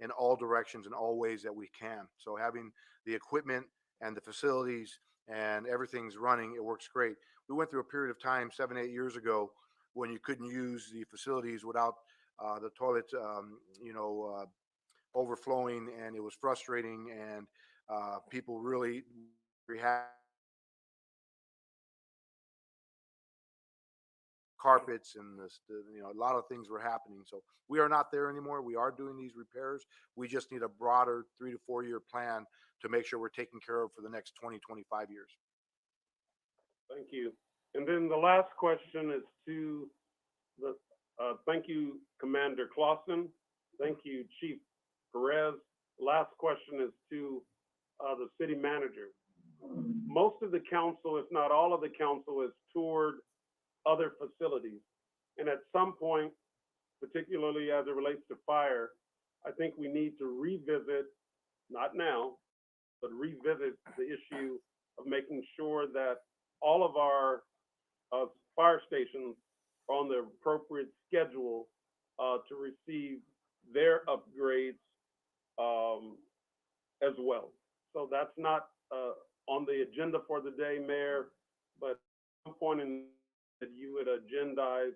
in all directions and all ways that we can. So having the equipment and the facilities and everything's running, it works great. We went through a period of time 7, 8 years ago when you couldn't use the facilities without the toilet, overflowing, and it was frustrating, and people really had carpets, and a lot of things were happening. So we are not there anymore. We are doing these repairs. We just need a broader 3 to 4 year plan to make sure we're taken care of for the next 20, 25 years. Thank you. And then the last question is to the, thank you, Commander Clausen. Thank you, Chief Perez. Last question is to the city manager. Most of the council, if not all of the council, has toured other facilities. And at some point, particularly as it relates to fire, I think we need to revisit, not now, but revisit the issue of making sure that all of our fire stations are on the appropriate schedule to receive their upgrades as well. So that's not on the agenda for the day, Mayor, but at some point in that you would agendize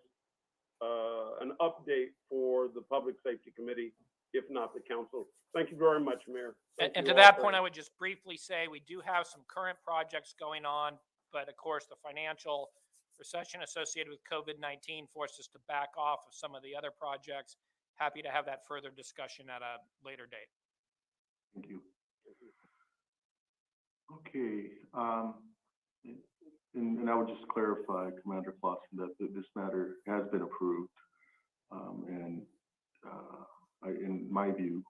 an update for the Public Safety Committee, if not the council. Thank you you very much, Mayor. And, Thank and you to all that for- point, I would just briefly say we do have some current projects going on, but of course, the financial recession associated with COVID-19 forced us to back off of some of the other projects. Happy to have that further discussion at a later date. Thank you. Okay, and I would just clarify, Commander Clausen, that this matter has been approved. In my view,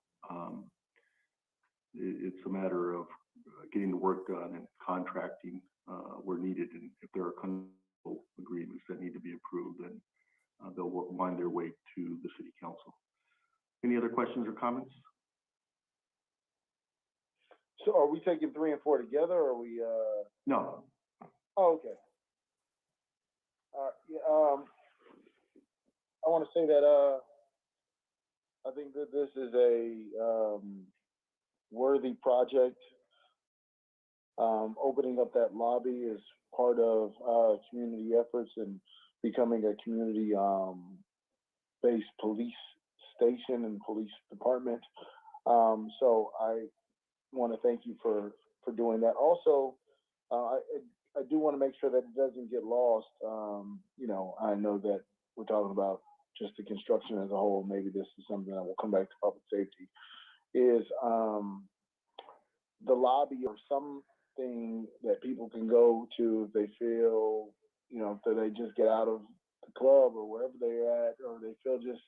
it's a matter of getting the work done and contracting where needed. And if there are contractual agreements that need to be approved, then they'll wind their way to the city council. Any other questions or comments? So are we taking 3 and 4 together, or are we, No. Oh, okay. Yeah, I want to say that, I think that this is a, worthy project. Opening up that lobby is part of, community efforts and becoming a community, based police station and police department. So I want to thank you for doing that. Also, I do want to make sure that it doesn't get lost. You know, I know that we're talking about just the construction as a whole. Maybe this is something that will come back to public safety. Is the lobby or something that people can go to if they feel, you know, that they just get out of the club or wherever they're at, or they feel just,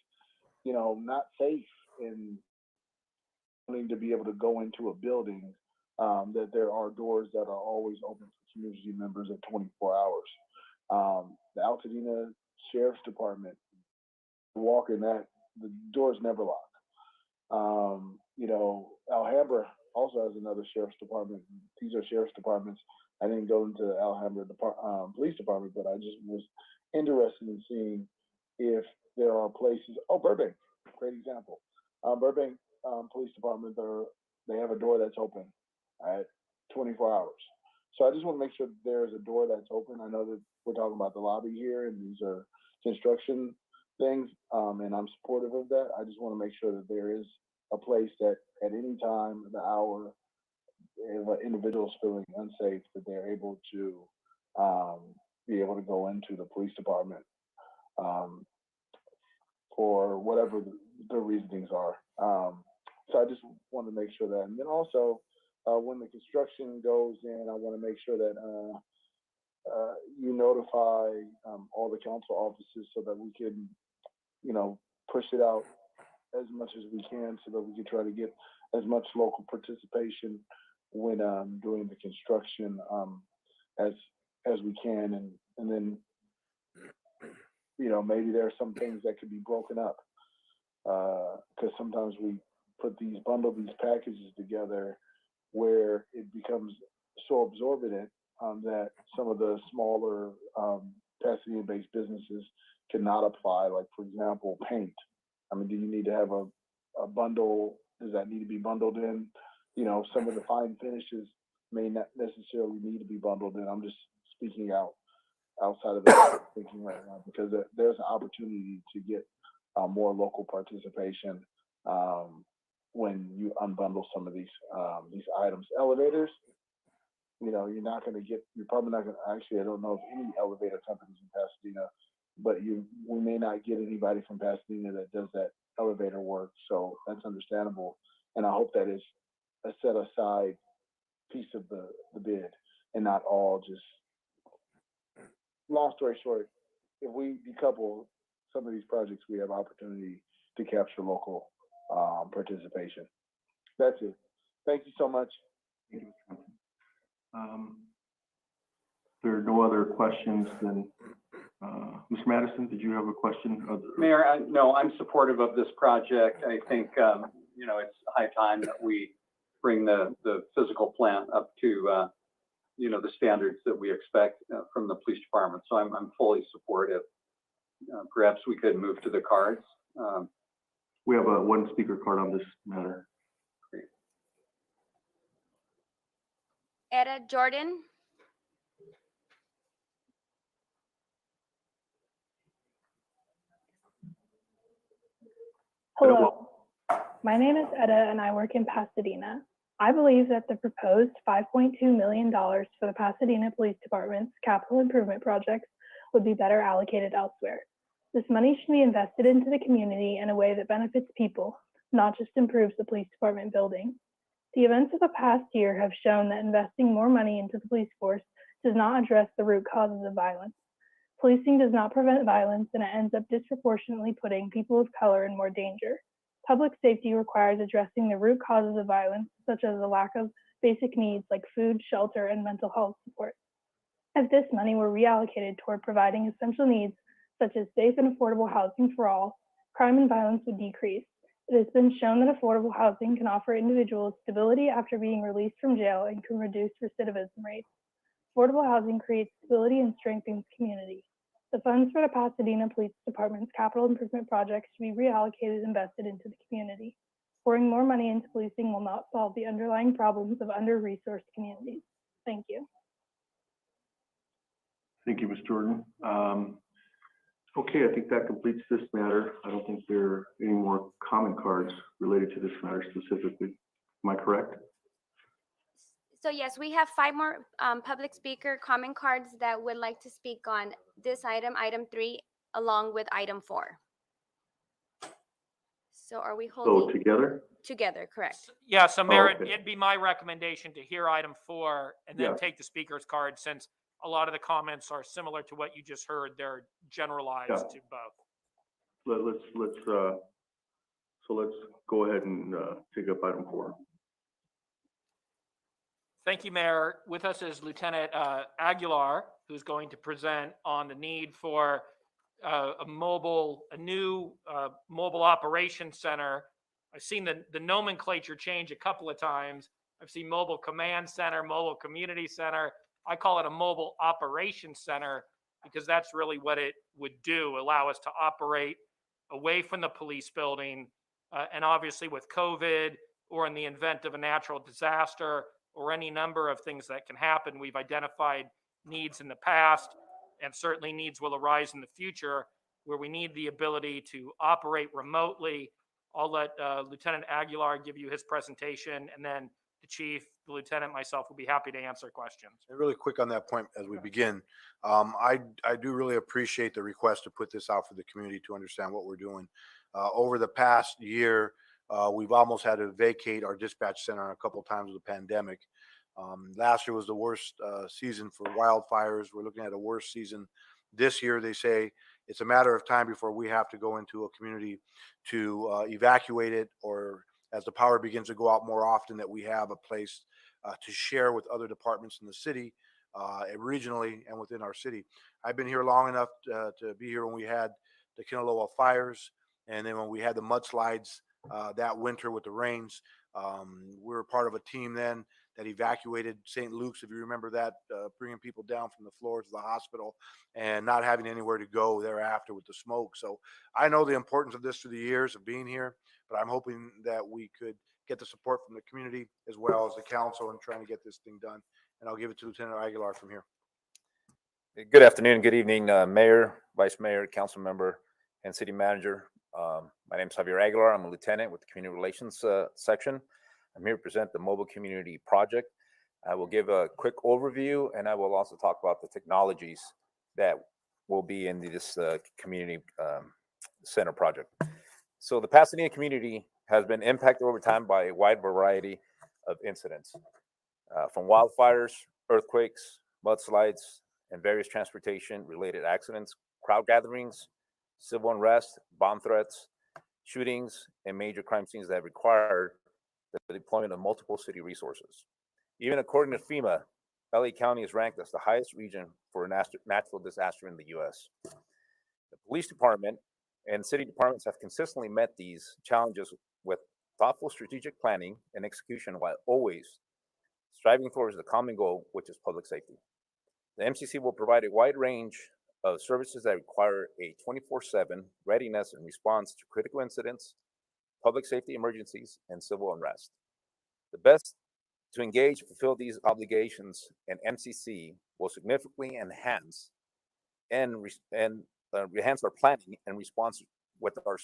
you know, not safe in wanting to be able to go into a building, that there are doors that are always open for community members at 24 hours. The Pasadena Sheriff's Department, walk in that, the doors never lock. You know, Alhambra also has another sheriff's department. These are sheriff's departments. I didn't go into the Alhambra police department, but I just was interested in seeing if there are places. Oh, Burbank, great example. Burbank Police Department, they have a door that's open at 24 hours. So I just want to make sure that there's a door that's open. I know that we're talking about the lobby here, and these are construction things, and I'm supportive of that. I just want to make sure that there is a place that at any time of the hour, if an individual is feeling unsafe, that they're able to be able to go into the police department for whatever the reasonings are. So I just want to make sure that. And then also, when the construction goes in, I want to make sure that you notify all the council offices so that we can, you know, push it out as much as we can so that we can try to get as much local participation when doing the construction as we can. And then, you know, maybe there are some things that could be broken up because sometimes we bundle these packages together where it becomes so absorbent that some of the smaller Pasadena-based businesses cannot apply. Like, for example, paint. I mean, do you need to have a bundle? Does that need to be bundled in? You know, some of the fine finishes may not necessarily need to be bundled in. I'm just speaking outside of the thinking right now, because there's an opportunity to get more local participation when you unbundle some of these items. Elevators, you know, you're probably not going to, actually, I don't know of any elevator companies in Pasadena, but we may not get anybody from Pasadena that does that elevator work. So that's understandable. And I hope that is a set aside piece of the bid and not all just, long story short, if we decouple some of these projects, we have opportunity to capture local participation. That's it. Thank you so much. There are no other questions, then Mr. Madison, did you have a question? Mayor, no, I'm supportive of this project. I think, you know, it's high time that we bring the physical plant up to, you know, the standards that we expect from the police department. So I'm fully supportive. Perhaps we could move to the cards. We have one speaker card on this matter. Great. Etta Jordan. Hello. My name is Etta and I work in Pasadena. I believe that the proposed $5.2 million for the Pasadena Police Department's capital improvement projects would be better allocated elsewhere. This money should be invested into the community in a way that benefits people, not just improves the police department building. The events of the past year have shown that investing more money into the police force does not address the root causes of violence. Policing does not prevent violence, and it ends up disproportionately putting people of color in more danger. Public safety requires addressing the root causes of violence, such as the lack of basic needs like food, shelter, and mental health support. If this money were reallocated toward providing essential needs, such as safe and affordable housing for all, crime and violence would decrease. It has been shown that affordable housing can offer individuals stability after being released from jail and can reduce recidivism rates. Affordable housing creates stability and strengthens community. The funds for the Pasadena Police Department's capital improvement projects should be reallocated and invested into the community. Pouring more money into policing will not solve the underlying problems of under-resourced communities. Thank you. Thank you, Ms. Jordan. Okay, I think that completes this matter. I don't think there are any more comment cards related to this matter specifically. Am I correct? So yes, we have 5 more public speaker comment cards that would like to speak on this item, item 3, along with item 4. So are we So holding together? together? Correct. Yeah, so Mayor, okay. it'd be my recommendation to hear item 4 and then Yeah. take the speaker's card, since a lot of the comments are similar to what you just heard. They're generalized Yeah. to both. Let's go ahead and take up item 4. Thank you, Mayor. With us is Lieutenant Aguilar, who's going to present on the need for a new mobile operations center. I've seen the nomenclature change a couple of times. I've seen mobile command center, mobile community center. I call it a mobile operations center because that's really what it would do, allow us to operate away from the police building. And obviously with COVID, or in the event of a natural disaster, or any number of things that can happen, we've identified needs in the past, and certainly needs will arise in the future, where we need the ability to operate remotely. I'll let Lieutenant Aguilar give you his presentation, and then the chief, the lieutenant, myself will be happy to answer questions. And really quick on that point as we begin, I do really appreciate the request to put this out for the community to understand what we're doing. Over the past year, we've almost had to vacate our dispatch center a couple of times with the pandemic. Last year was the worst season for wildfires. We're looking at a worse season this year. They say it's a matter of time before we have to go into a community to evacuate it, or as the power begins to go out more often, that we have a place to share with other departments in the city, regionally and within our city. I've been here long enough to be here when we had the Kinaloa fires, and then when we had the mudslides that winter with the rains. We were part of a team then that evacuated St. Luke's, if you remember that, bringing people down from the floors of the hospital and not having anywhere to go thereafter with the smoke. So I know the importance of this through the years of being here, but I'm hoping that we could get the support from the community as well as the council in trying to get this thing done. And I'll give it to Lieutenant Aguilar from here. Good afternoon, good evening, Mayor, Vice Mayor, Council Member, and City Manager. My name is Javier Aguilar. I'm a lieutenant with the Community Relations section. I'm here to present the Mobile Community Project. I will give a quick overview, and I will also talk about the technologies that will be in this community center project. So the Pasadena community has been impacted over time by a wide variety of incidents, from wildfires, earthquakes, mudslides, and various transportation-related accidents, crowd gatherings, civil unrest, bomb threats, shootings, and major crime scenes that require the deployment of multiple city resources. Even according to FEMA, LA County is ranked as the highest region for a natural disaster in the U.S. The police department and city departments have consistently met these challenges with thoughtful strategic planning and execution, while always striving towards the common goal, which is public safety. The MCC will provide a wide range of services that require a 24/7 readiness and response to critical incidents, public safety emergencies, and civil unrest. The best to engage and fulfill these obligations, and MCC will significantly enhance our planning and response with our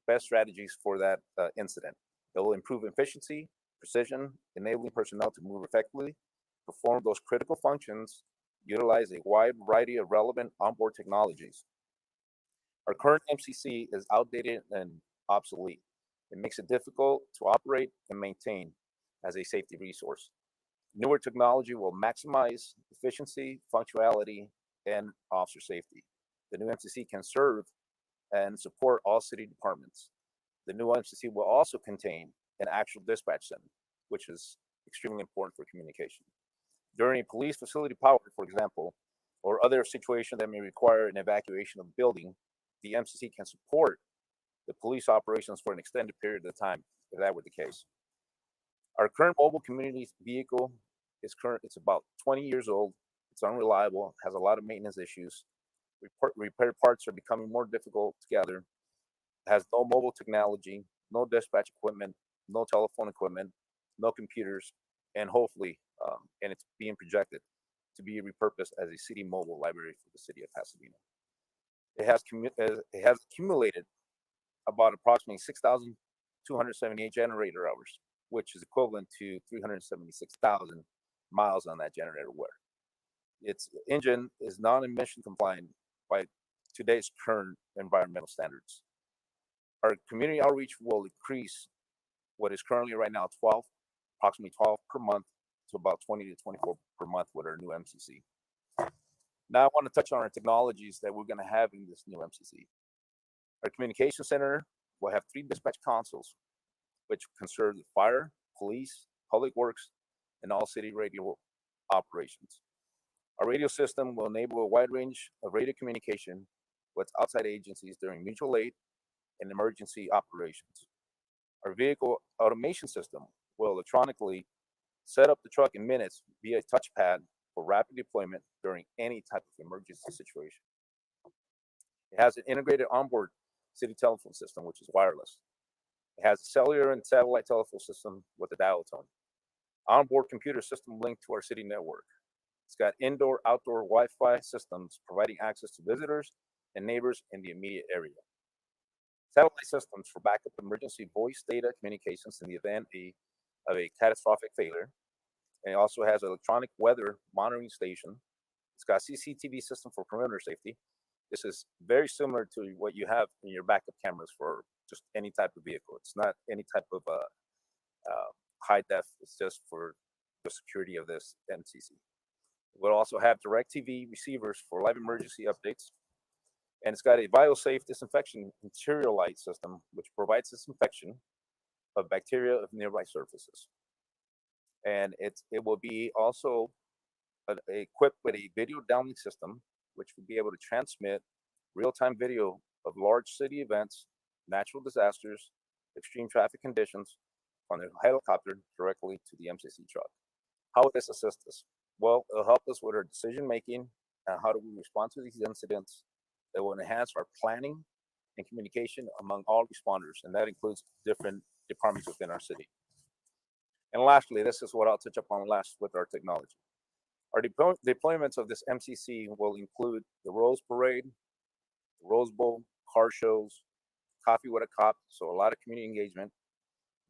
best strategies for that incident. It will improve efficiency, precision, enabling personnel to move effectively, perform those critical functions, utilize a wide variety of relevant onboard technologies. Our current MCC is outdated and obsolete. It makes it difficult to operate and maintain as a safety resource. Newer technology will maximize efficiency, functionality, and officer safety. The new MCC can serve and support all city departments. The new MCC will also contain an actual dispatch center, which is extremely important for communication. During a police facility power, for example, or other situation that may require an evacuation of a building, the MCC can support the police operations for an extended period of time, if that were the case. Our current mobile community vehicle it's about 20 years old. It's unreliable, has a lot of maintenance issues. Repair parts are becoming more difficult to gather. It has no mobile technology, no dispatch equipment, no telephone equipment, no computers, and hopefully, and it's being projected to be repurposed as a city mobile library for the city of Pasadena. It has accumulated about approximately 6,278 generator hours, which is equivalent to 376,000 miles on that generator wear. Its engine is non-emission compliant by today's current environmental standards. Our community outreach will increase what is currently right now approximately 12 per month to about 20 to 24 per month with our new MCC. Now I want to touch on our technologies that we're going to have in this new MCC. Our communication center will have 3 dispatch consoles, which can serve the fire, police, public works, and all city radio operations. Our radio system will enable a wide range of radio communication with outside agencies during mutual aid and emergency operations. Our vehicle automation system will electronically set up the truck in minutes via a touchpad for rapid deployment during any type of emergency situation. It has an integrated onboard city telephone system, which is wireless. It has a cellular and satellite telephone system with a dial tone. Onboard computer system linked to our city network. It's got indoor-outdoor Wi-Fi systems providing access to visitors and neighbors in the immediate area. Satellite systems for backup emergency voice data communications in the event of a catastrophic failure. And it also has an electronic weather monitoring station. It's got a CCTV system for perimeter safety. This is very similar to what you have in your backup cameras for just any type of vehicle. It's not any type of high def. It's just for the security of this MCC. We'll also have DirecTV receivers for live emergency updates. And it's got a BioSafe disinfection interior light system, which provides disinfection of bacteria of nearby surfaces. And it will be also equipped with a video downlink system, which will be able to transmit real-time video of large city events, natural disasters, extreme traffic conditions from the helicopter directly to the MCC truck. How would this assist us? Well, it'll help us with our decision-making and how do we respond to these incidents. It will enhance our planning and communication among all responders, and that includes different departments within our city. And lastly, this is what I'll touch upon last with our technology. Our deployments of this MCC will include the Rose Parade, the Rose Bowl, car shows, coffee with a cop, so a lot of community engagement,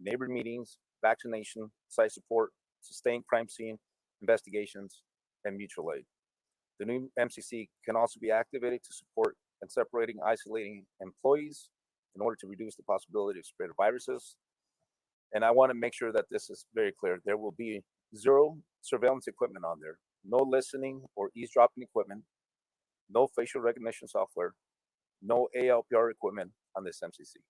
neighbor meetings, vaccination, site support, sustained crime scene investigations, and mutual aid. The new MCC can also be activated to support in separating, isolating employees in order to reduce the possibility of spread of viruses. And I want to make sure that this is very clear. There will be 0 surveillance equipment on there, no listening or eavesdropping equipment, no facial recognition software, no ALPR equipment on this MCC.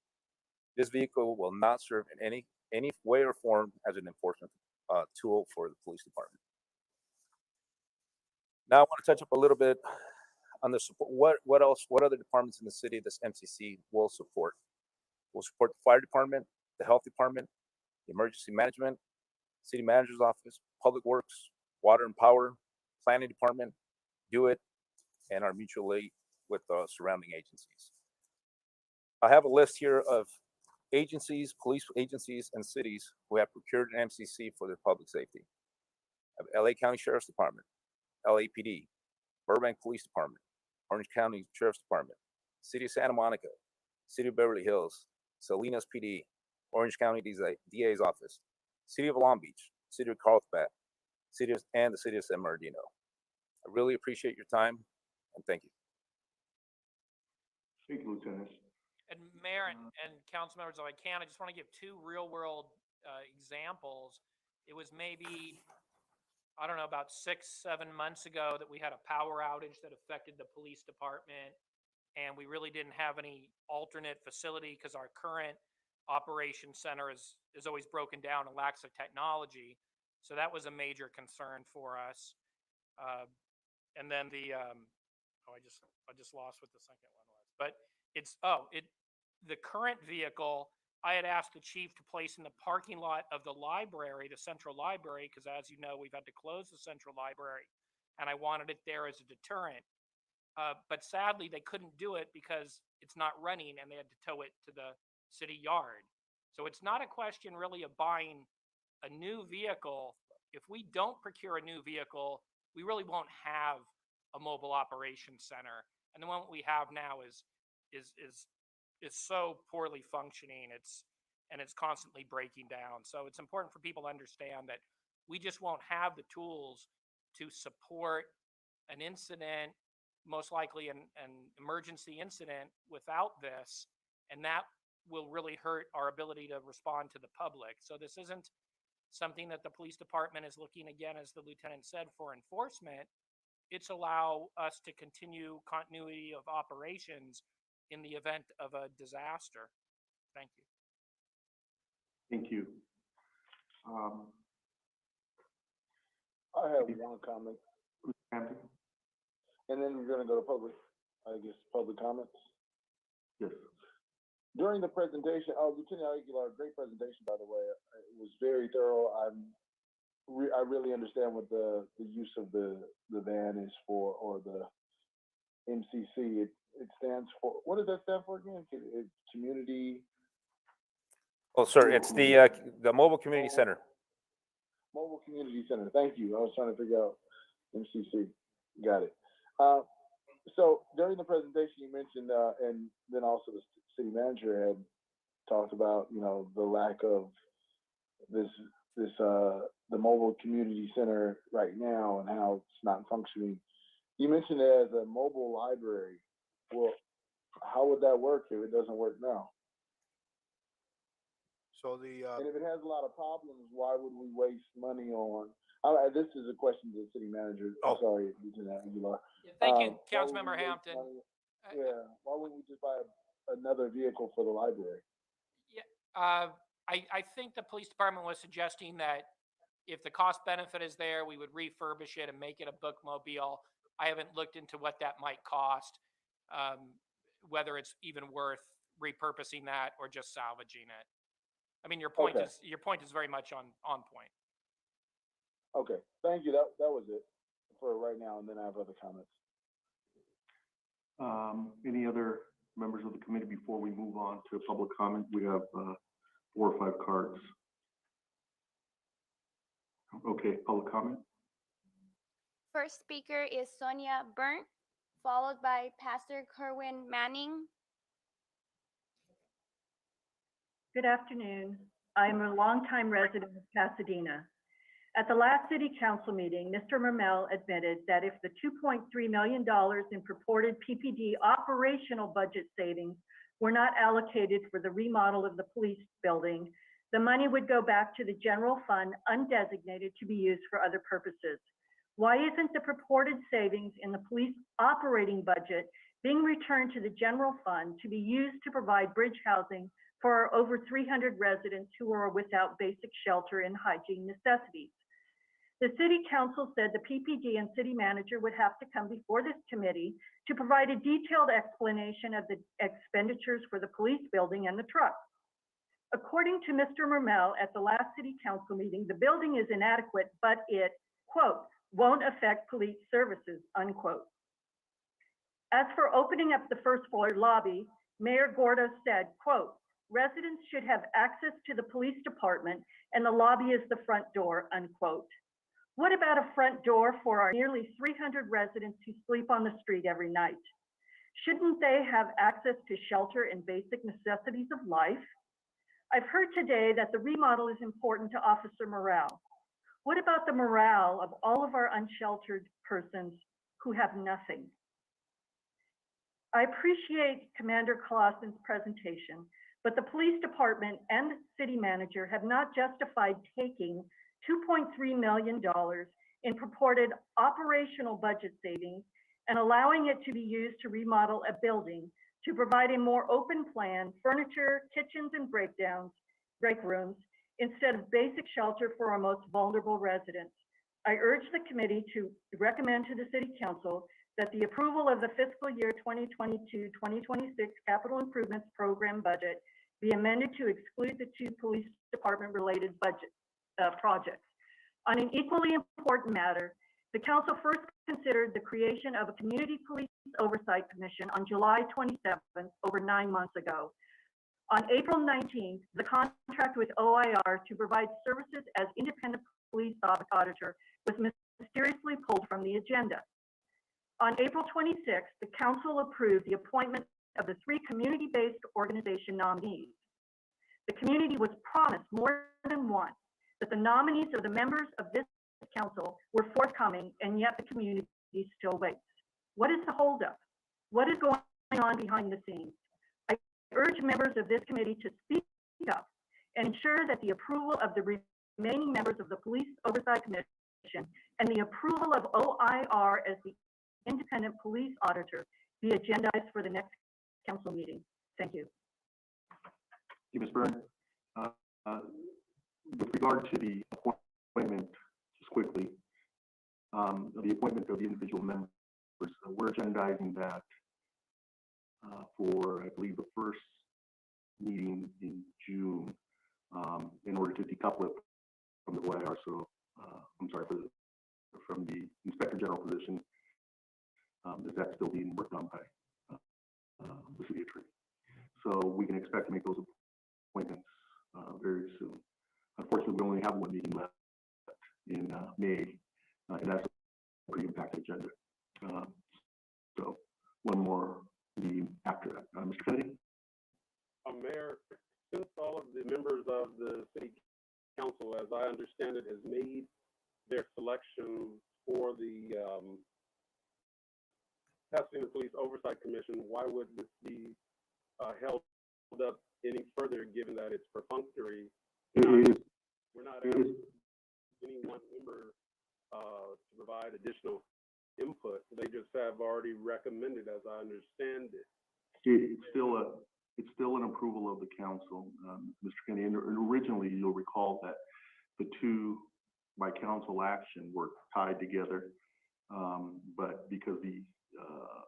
This vehicle will not serve in any way or form as an enforcement tool for the police department. Now I want to touch up a little bit on the support. What other departments in the city this MCC will support? We'll support the fire department, the health department, the emergency management, city manager's office, public works, water and power, planning department, do it, and our mutual aid with surrounding agencies. I have a list here of agencies, police agencies, and cities who have procured an MCC for their public safety. I have LA County Sheriff's Department, LAPD, Burbank Police Department, Orange County Sheriff's Department, City of Santa Monica, City of Beverly Hills, Salinas PD, Orange County DA's office, City of Long Beach, City of Carlsbad, and the City of San Bernardino. I really appreciate your time, and thank you. Thank you, Lieutenant. And Mayor and council members, if I can, I just want to give two real world examples. It was maybe, I don't know, about 6-7 months ago that we had a power outage that affected the police department. And we really didn't have any alternate facility because our current operations center is always broken down and lacks of technology. So that was a major concern for us. And then I just lost what the second one was. But the current vehicle, I had asked the chief to place in the parking lot of the library, the central library, because as you know, we've had to close the central library, and I wanted it there as a deterrent. But sadly, they couldn't do it because it's not running, and they had to tow it to the city yard. So it's not a question really of buying a new vehicle. If we don't procure a new vehicle, we really won't have a mobile operations center. And the one we have now is so poorly functioning. It's constantly breaking down. So it's important for people to understand that we just won't have the tools to support an incident, most likely an emergency incident, without this, and that will really hurt our ability to respond to the public. So this isn't something that the police department is looking, again, as the lieutenant said, for enforcement. It's allow us to continue continuity of operations in the event of a disaster. Thank you. Thank you. I have one comment, Hampton? and then we're gonna go to public, I guess, public comments. Yes. During the presentation, Lieutenant Aguilar, great presentation, by the way. It was very thorough. I really understand what the use of the van is for, or the MCC. It stands for, what does that stand for again? Community. Oh, sir, it's the Mobile Community Center. Mobile Community Center. Thank you. I was trying to figure out MCC. Got it. So during the presentation, you mentioned, and then also the city manager had talked about, the lack of the mobile community center right now and how it's not functioning. You mentioned it as a mobile library. Well, how would that work if it doesn't work now? So and if it has a lot of problems, why would we waste money on? This is a question to the city manager. Oh. Sorry, Lieutenant Aguilar. Thank you, Councilmember Hampton. Yeah, why wouldn't we just buy another vehicle for the library? Yeah, I think the police department was suggesting that if the cost benefit is there, we would refurbish it and make it a bookmobile. I haven't looked into what that might cost, whether it's even worth repurposing that or just salvaging it. I mean, your point is very much on point. Okay, thank you. That was it for right now, and then I have other comments. Any other members of the committee before we move on to public comment? We have 4 or 5 cards. Okay, public comment. First speaker is Sonia Burnt, followed by Pastor Kerwin Manning. Good afternoon. I am a longtime resident of Pasadena. At the last city council meeting, Mr. Mermel admitted that if the $2.3 million in purported PPD operational budget savings were not allocated for the remodel of the police building, the money would go back to the general fund undesignated to be used for other purposes. Why isn't the purported savings in the police operating budget being returned to the general fund to be used to provide bridge housing for our over 300 residents who are without basic shelter and hygiene necessities? The city council said the PPD and city manager would have to come before this committee to provide a detailed explanation of the expenditures for the police building and the trucks. According to Mr. Mermel at the last city council meeting, the building is inadequate, but it, quote, won't affect police services, unquote. As for opening up the first floor lobby, Mayor Gordo said, quote, residents should have access to the police department and the lobby is the front door, unquote. What about a front door for our nearly 300 residents who sleep on the street every night? Shouldn't they have access to shelter and basic necessities of life? I've heard today that the remodel is important to officer morale. What about the morale of all of our unsheltered persons who have nothing? I appreciate Commander Clausen's presentation, but the police department and city manager have not justified taking $2.3 million in purported operational budget savings and allowing it to be used to remodel a building to provide a more open plan, furniture, kitchens, and break rooms, instead of basic shelter for our most vulnerable residents. I urge the committee to recommend to the City Council that the approval of the fiscal year 2022-2026 capital improvements program budget be amended to exclude the two police department related budget projects. On an equally important matter, the council first considered the creation of a community police oversight commission on July 27th, over 9 months ago. On April 19th, the contract with OIR to provide services as independent police auditor was mysteriously pulled from the agenda. On April 26th, the council approved the appointment of the 3 community-based organization nominees. The community was promised more than once that the nominees of the members of this council were forthcoming, and yet the community still waits. What is the holdup? What is going on behind the scenes? I urge members of this committee to speak up and ensure that the approval of the remaining members of the Police Oversight Commission and the approval of OIR as the independent police auditor be agendized for the next council meeting. Thank you. Thank you, Ms. Byrne. With regard to the appointment, just quickly, the appointment of the individual members, we're agendizing that for, I believe, the first meeting in June in order to decouple it from the OIR. So, I'm sorry, from the Inspector General position. Is that still being worked on by the city attorney? So we can expect to make those appointments very soon. Unfortunately, we only have 1 meeting left in May, and that's a pretty impacted agenda. So 1 more meeting after that. Mr. Kennedy? Mayor, since all of the members of the city council, as I understand it, has made their selection for the Pasadena Police Oversight Commission, why would this be held up any further, given that it's perfunctory? We're not asking any one member to provide additional input. They just have already recommended, as I understand it. It's still an approval of the council, Mr. Kennedy. And originally, you'll recall that the 2 by council action were tied together, but because the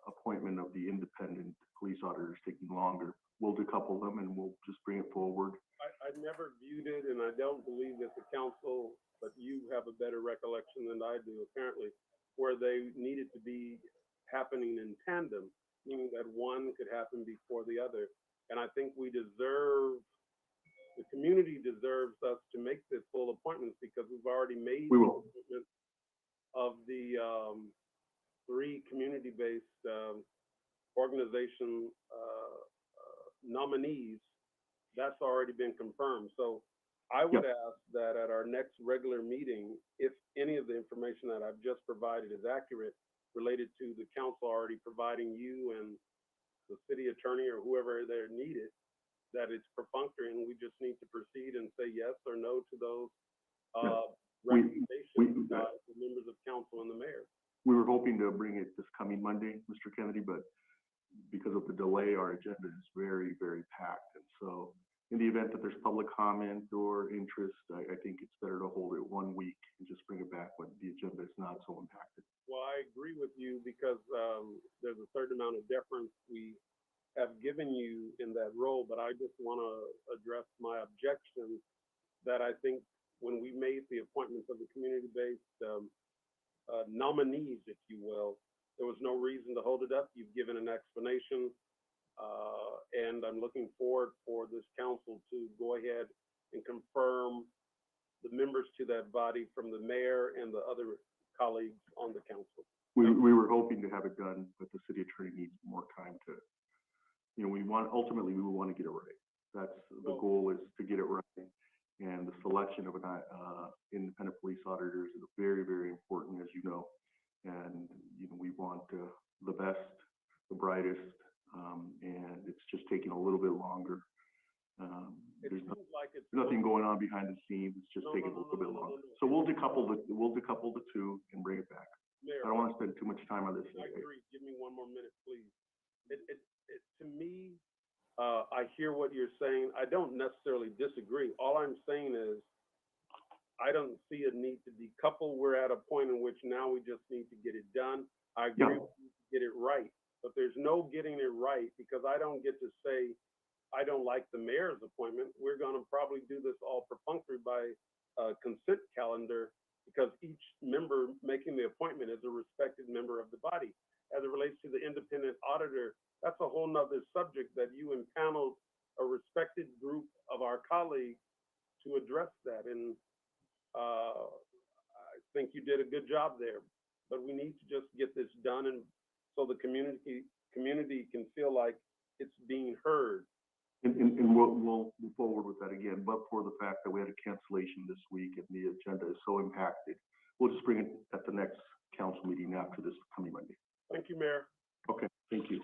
appointment of the independent police auditor is taking longer, we'll decouple them and we'll just bring it forward. I never viewed it, and I don't believe that the council, but you have a better recollection than I do, apparently, where they needed to be happening in tandem, meaning that one could happen before the other. And I think the community deserves us to make the full appointments because we've already made the appointment of the 3 community-based organization nominees. That's already been confirmed. So I would ask that at our next regular meeting, if any of the information that I've just provided is accurate related to the council already providing you and the city attorney or whoever they're needed, that it's perfunctory and we just need to proceed and say yes or no to those recommendations by the members of council and the mayor. We were hoping to bring it this coming Monday, Mr. Kennedy, but because of the delay, our agenda is very, very packed. And so in the event that there's public comment or interest, I think it's better to hold it 1 week and just bring it back when the agenda is not so impacted. Well, I agree with you because there's a certain amount of deference we have given you in that role, but I just want to address my objection that I think when we made the appointments of the community-based nominees, if you will, there was no reason to hold it up. You've given an explanation, and I'm looking forward for this council to go ahead and confirm the members to that body from the mayor and the other colleagues on the council. We were hoping to have it done, but the city attorney needs more time to, ultimately we want to get it right. That's, the goal is to get it right. And the selection of an independent police auditor is very, very important, as you know. And, you know, we want the best, the brightest, and it's just taking a little bit longer. There's nothing going on behind the scenes. It's just taking a little bit longer. So we'll decouple the two and bring it back. Mayor, I don't want to spend too much time on this. I agree. Give me one more minute, please. To me, I hear what you're saying. I don't necessarily disagree. All I'm saying is I don't see a need to decouple. We're at a point in which now we just need to get it done. I agree, we need to get it right, but there's no getting it right because I don't get to say I don't like the mayor's appointment. We're going to probably do this all perfunctory by consent calendar because each member making the appointment is a respected member of the body. As it relates to the independent auditor, that's a whole nother subject that you impaneled a respected group of our colleagues to address that. And I think you did a good job there, but we need to just get this done and so the community can feel like it's being heard. And we'll move forward with that again, but for the fact that we had a cancellation this week and the agenda is so impacted, we'll just bring it at the next council meeting after this coming Monday. Thank you, Mayor. Okay, thank you.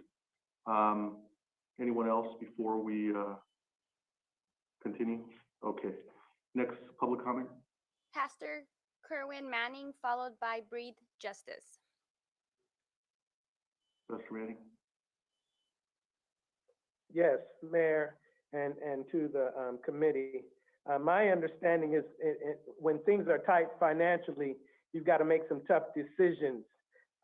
Anyone else before we continue? Okay, next public comment. Pastor Kerwin Manning, followed by Breathe Justice. Pastor Manning. Yes, Mayor, and to the committee. My understanding is when things are tight financially, you've got to make some tough decisions.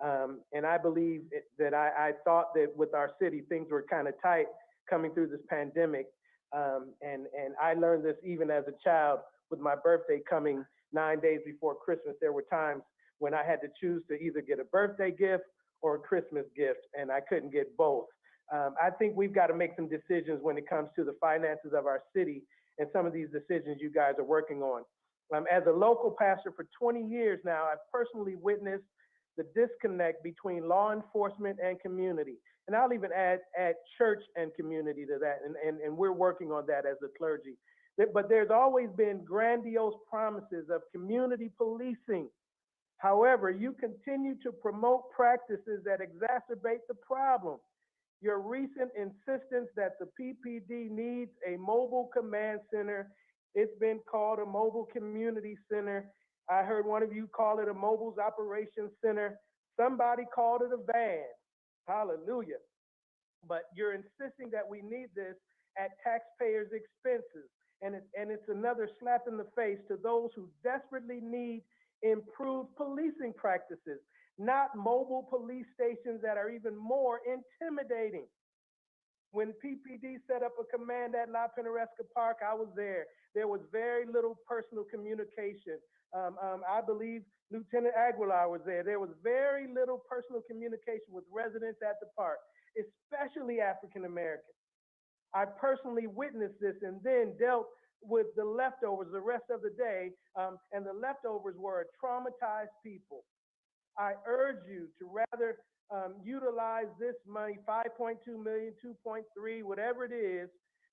And I believe that I thought that with our city, things were kind of tight coming through this pandemic. And I learned this even as a child with my birthday coming 9 days before Christmas. There were times when I had to choose to either get a birthday gift or a Christmas gift, and I couldn't get both. I think we've got to make some decisions when it comes to the finances of our city and some of these decisions you guys are working on. As a local pastor for 20 years now, I've personally witnessed the disconnect between law enforcement and community. And I'll even add church and community to that. And we're working on that as the clergy. But there's always been grandiose promises of community policing. However, you continue to promote practices that exacerbate the problem. Your recent insistence that the PPD needs a mobile command center, it's been called a mobile community center. I heard one of you call it a mobile operations center. Somebody called it a van. Hallelujah. But you're insisting that we need this at taxpayers' expenses. And it's another slap in the face to those who desperately need improved policing practices, not mobile police stations that are even more intimidating. When PPD set up a command at La Pineresca Park, I was there. There was very little personal communication. I believe Lieutenant Aguilar was there. There was very little personal communication with residents at the park, especially African Americans. I personally witnessed this and then dealt with the leftovers the rest of the day, and the leftovers were traumatized people. I urge you to rather utilize this money, 5.2 million, 2.3, whatever it is,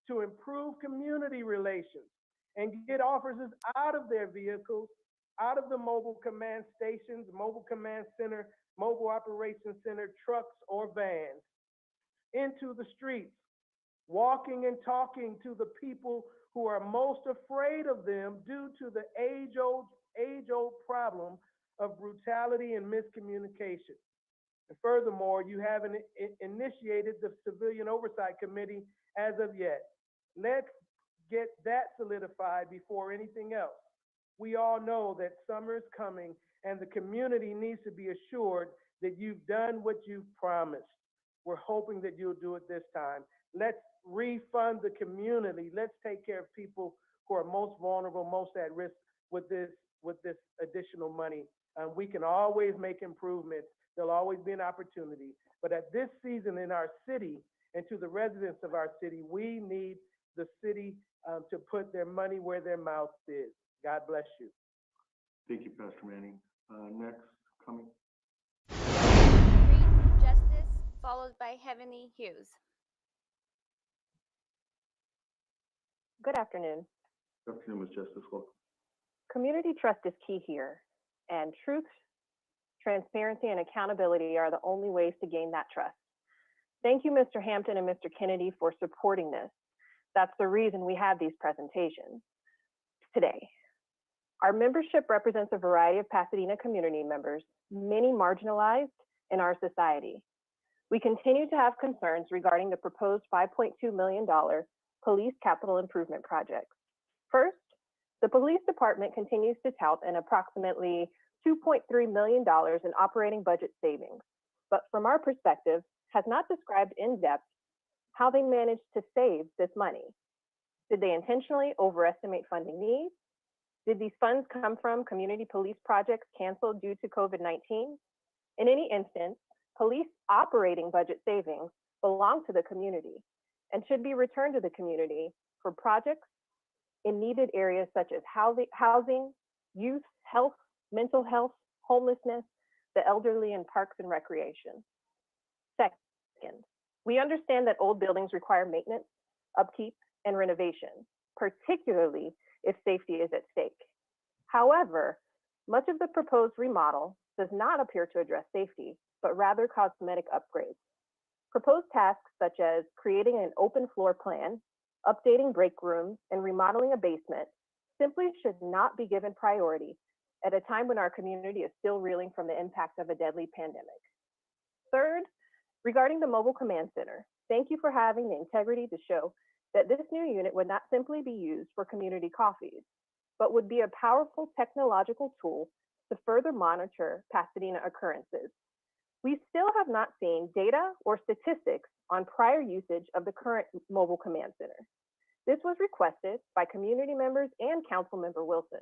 to improve community relations and get officers out of their vehicles, out of the mobile command stations, mobile command center, mobile operations center, trucks or vans, into the streets, walking and talking to the people who are most afraid of them due to the age-old problem of brutality and miscommunication. And furthermore, you haven't initiated the Civilian Oversight Committee as of yet. Let's get that solidified before anything else. We all know that summer is coming and the community needs to be assured that you've done what you've promised. We're hoping that you'll do it this time. Let's refund the community. Let's take care of people who are most vulnerable, most at risk with this additional money. We can always make improvements. There'll always be an opportunity. But at this season in our city and to the residents of our city, we need the city to put their money where their mouth is. God bless you. Thank you, Pastor Manning. Next, coming. Breathe Justice, followed by Heavenly Hughes. Good afternoon. Good afternoon, Ms. Justice. Welcome. Community trust is key here, and truth, transparency, and accountability are the only ways to gain that trust. Thank you, Mr. Hampton and Mr. Kennedy, for supporting this. That's the reason we have these presentations today. Our membership represents a variety of Pasadena community members, many marginalized in our society. We continue to have concerns regarding the proposed $5.2 million police capital improvement project. First, the police department continues to tout an approximately $2.3 million in operating budget savings, but from our perspective, has not described in depth how they managed to save this money. Did they intentionally overestimate funding needs? Did these funds come from community police projects canceled due to COVID-19? In any instance, police operating budget savings belong to the community and should be returned to the community for projects in needed areas such as housing, youth, health, mental health, homelessness, the elderly, and parks and recreation. Second, we understand that old buildings require maintenance, upkeep, and renovation, particularly if safety is at stake. However, much of the proposed remodel does not appear to address safety, but rather cosmetic upgrades. Proposed tasks such as creating an open floor plan, updating break rooms, and remodeling a basement simply should not be given priority at a time when our community is still reeling from the impact of a deadly pandemic. Third, regarding the mobile command center, thank you for having the integrity to show that this new unit would not simply be used for community coffees, but would be a powerful technological tool to further monitor Pasadena occurrences. We still have not seen data or statistics on prior usage of the current mobile command center. This was requested by community members and Councilmember Wilson.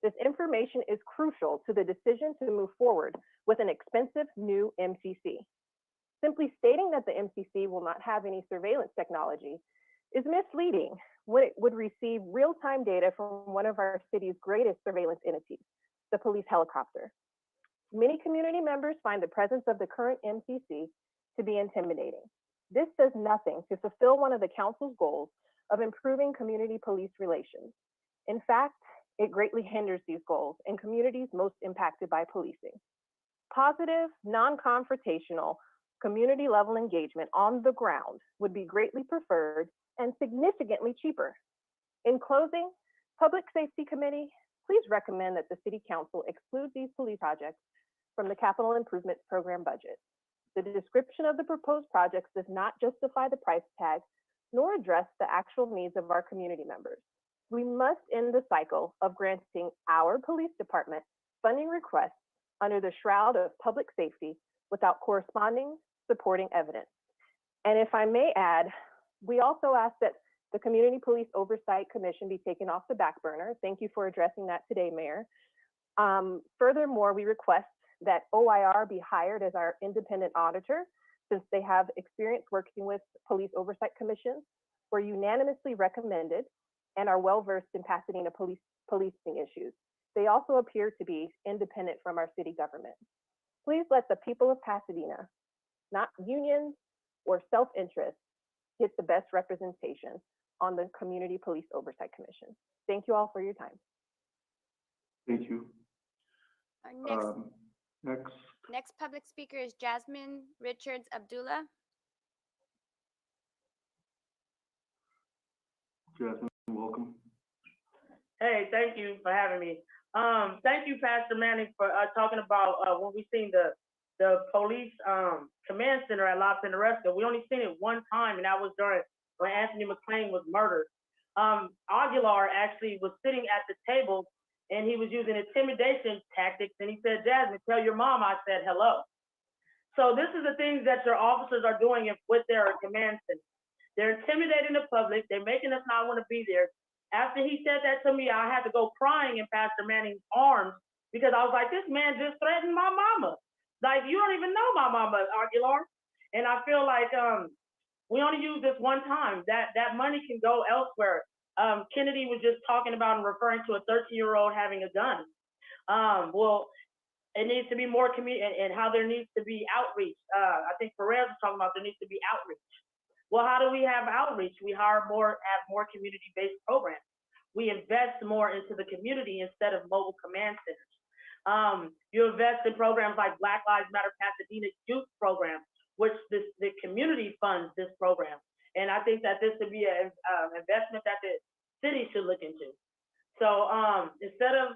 This information is crucial to the decision to move forward with an expensive new MCC. Simply stating that the MCC will not have any surveillance technology is misleading when it would receive real-time data from one of our city's greatest surveillance entities, the police helicopter. Many community members find the presence of the current MCC to be intimidating. This does nothing to fulfill one of the council's goals of improving community police relations. In fact, it greatly hinders these goals in communities most impacted by policing. Positive, non-confrontational, community-level engagement on the ground would be greatly preferred and significantly cheaper. In closing, Public Safety Committee, please recommend that the City Council exclude these police projects from the Capital Improvements Program budget. The description of the proposed projects does not justify the price tag nor address the actual needs of our community members. We must end the cycle of granting our police department funding requests under the shroud of public safety without corresponding supporting evidence. And if I may add, we also ask that the Community Police Oversight Commission be taken off the back burner. Thank you for addressing that today, Mayor. Furthermore, we request that OIR be hired as our independent auditor since they have experience working with police oversight commissions, were unanimously recommended, and are well-versed in Pasadena policing issues. They also appear to be independent from our city government. Please let the people of Pasadena, not unions or self-interest, get the best representation on the Community Police Oversight Commission. Thank you all for your time. Thank you. Our Next, next public speaker is Jasmine Richards Abdullah. Jasmine, welcome. Hey, thank you for having me. Thank you, Pastor Manning, for talking about when we seen the police command center at La Pintoresca. We only seen it one time, and that was during when Anthony McClain was murdered. Aguilar actually was sitting at the table, and he was using intimidation tactics, and he said, "Jasmine, tell your mom I said hello." So this is the things that your officers are doing with their command center. They're intimidating the public. They're making us not want to be there. After he said that to me, I had to go crying in Pastor Manning's arms because I was like, this man just threatened my mama. Like, you don't even know my mama, Aguilar. And I feel like we only use this one time. That money can go elsewhere. Kennedy was just talking about and referring to a 13-year-old having a gun. Well, it needs to be more community and how there needs to be outreach. I think Perez was talking about there needs to be outreach. Well, how do we have outreach? We have more community-based programs. We invest more into the community instead of mobile command centers. You invest in programs like Black Lives Matter Pasadena Youth Program, which the community funds this program. And I think that this should be an investment that the city should look into. So instead of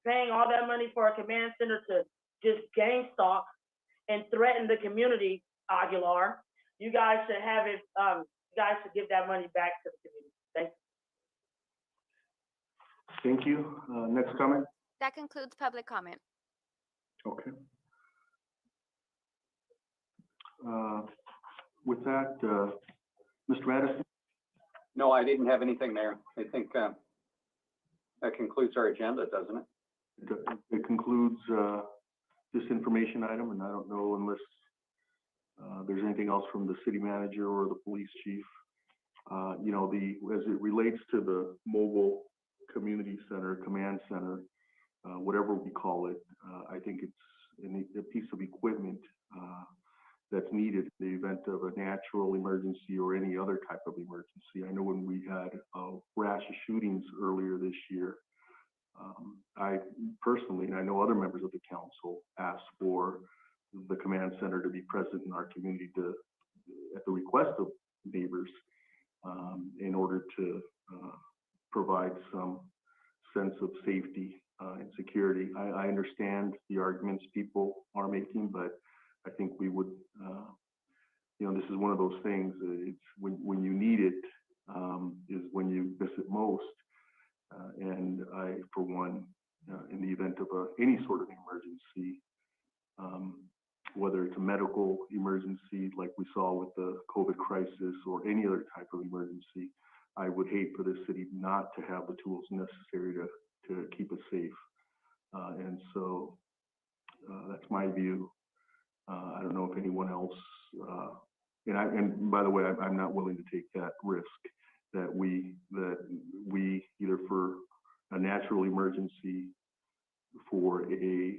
paying all that money for a command center to just gain stock and threaten the community, Aguilar, you guys should have it, you guys should give that money back to the community. Thank you. Thank you. Next comment? That concludes public comment. Okay. With that, Mr. Madison? No, I didn't have anything there. I think that concludes our agenda, doesn't it? It concludes this information item, and I don't know unless there's anything else from the city manager or the police chief. You know, as it relates to the mobile community center, command center, whatever we call it, I think it's a piece of equipment that's needed in the event of a natural emergency or any other type of emergency. I know when we had a rash of shootings earlier this year, I personally, and I know other members of the council, asked for the command center to be present in our community at the request of neighbors, in order to provide some sense of safety and security. I understand the arguments people are making, but I think we would, you know, this is one of those things. It's when you need it is when you miss it most. And I, for one, in the event of any sort of emergency, whether it's a medical emergency like we saw with the COVID crisis or any other type of emergency, I would hate for the city not to have the tools necessary to keep us safe. And so that's my view. I don't know if anyone else, and by the way, I'm not willing to take that risk that we either for a natural emergency, for a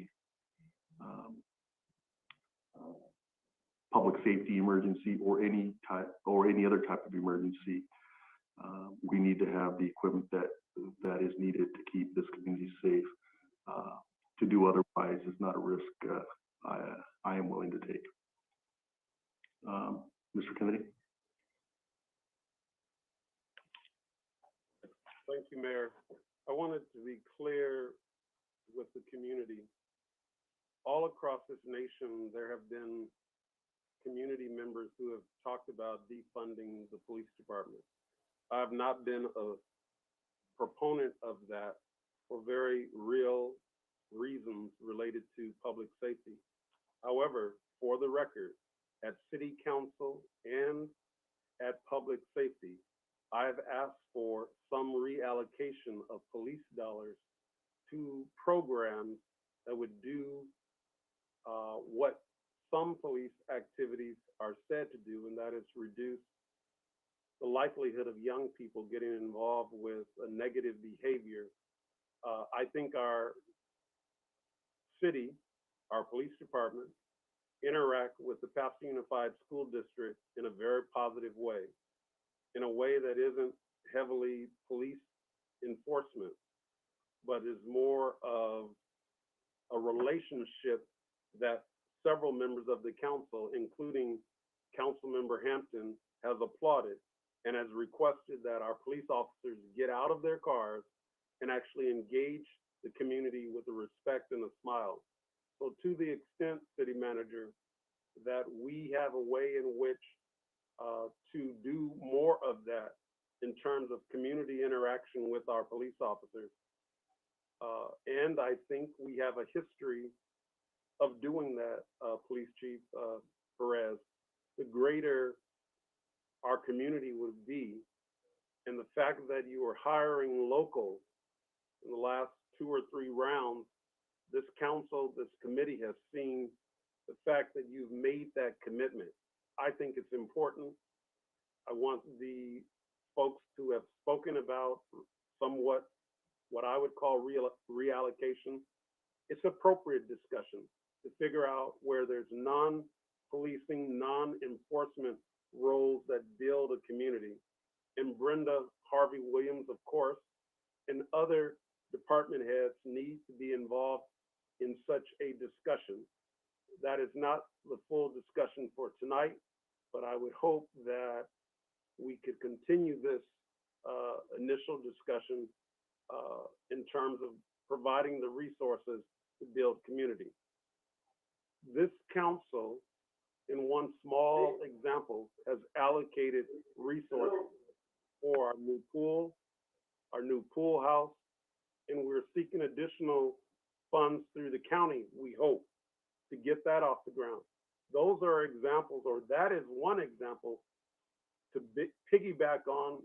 public safety emergency, or any other type of emergency, we need to have the equipment that is needed to keep this community safe. To do otherwise is not a risk I am willing to take. Mr. Kennedy? Thank you, Mayor. I wanted to be clear with the community. All across this nation, there have been community members who have talked about defunding the police department. I have not been a proponent of that for very real reasons related to public safety. However, for the record, at City Council and at Public Safety, I've asked for some reallocation of police dollars to programs that would do what some police activities are said to do, and that is reduce the likelihood of young people getting involved with a negative behavior. I think our city, our police department, interact with the Pasadena Unified School District in a very positive way, in a way that isn't heavily police enforcement, but is more of a relationship that several members of the council, including Councilmember Hampton, has applauded and has requested that our police officers get out of their cars and actually engage the community with a respect and a smile. So to the extent, City Manager, that we have a way in which to do more of that in terms of community interaction with our police officers. And I think we have a history of doing that, Police Chief Perez. The greater our community would be, and the fact that you are hiring locals in the last 2 or 3 rounds, this council, this committee has seen the fact that you've made that commitment. I think it's important. I want the folks to have spoken about somewhat what I would call reallocation. It's appropriate discussion to figure out where there's non-policing, non-enforcement roles that build a community. And Brenda Harvey Williams, of course, and other department heads need to be involved in such a discussion. That is not the full discussion for tonight, but I would hope that we could continue this initial discussion in terms of providing the resources to build community. This council, in one small example, has allocated resources for our new pool house, and we're seeking additional funds through the county, we hope, to get that off the ground. Those are examples, or that is one example to piggyback on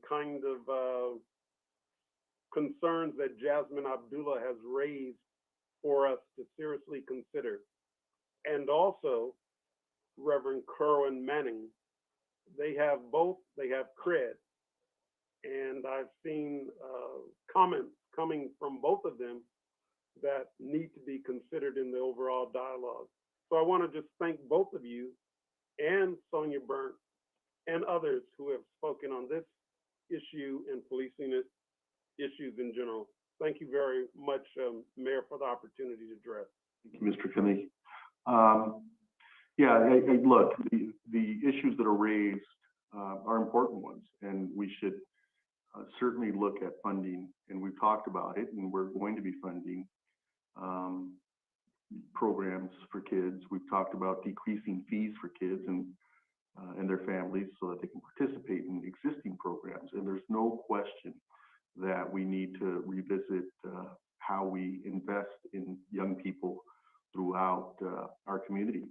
kind of concerns that Jasmine Abdullah has raised for us to seriously consider. And also Reverend Kerwin Manning. They have cred. And I've seen comments coming from both of them that need to be considered in the overall dialogue. So I want to just thank both of you and Sonia Burnt and others who have spoken on this issue and policing issues in general. Thank you very much, Mayor, for the opportunity to address. Thank you, Mr. Kennedy. Yeah, hey, look, the issues that are raised are important ones, and we should certainly look at funding, and we've talked about it, and we're going to be funding programs for kids. We've talked about decreasing fees for kids and their families so that they can participate in existing programs. And there's no question that we need to revisit how we invest in young people throughout our community.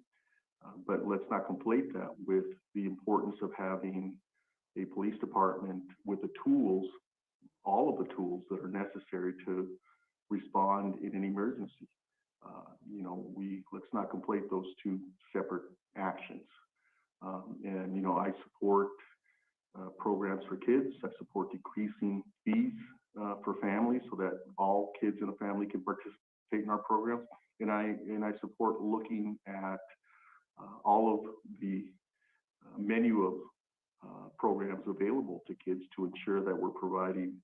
But let's not conflate that with the importance of having a police department with the tools, all of the tools that are necessary to respond in an emergency. Let's not conflate those two separate actions. And I support programs for kids. I support decreasing fees for families so that all kids in a family can participate in our programs. And I support looking at all of the menu of programs available to kids to ensure that we're providing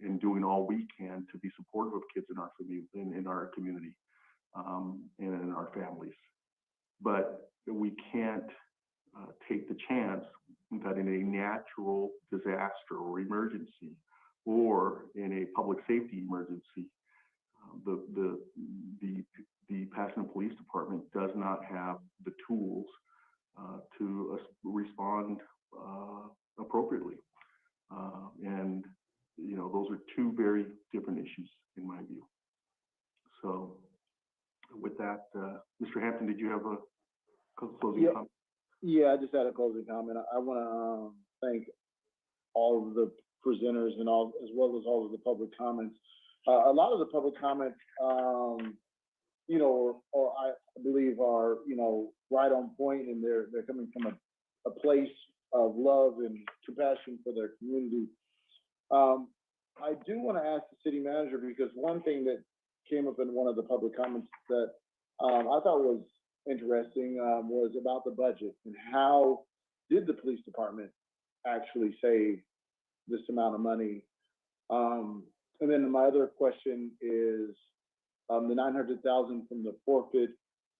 and doing all we can to be supportive of kids in our community and in our families. But we can't take the chance that in a natural disaster or emergency or in a public safety emergency, the Pasadena Police Department does not have the tools to respond appropriately. And those are two very different issues in my view. So with that, Mr. Hampton, did you have a closing comment? Yeah, I just had a closing comment. I want to thank all of the presenters and as well as all of the public comments. A lot of the public comments, or I believe are, right on point, and they're coming from a place of love and compassion for their community. I do want to ask the city manager, because one thing that came up in one of the public comments that I thought was interesting was about the budget and how did the police department actually save this amount of money. And then my other question is the 900,000 from the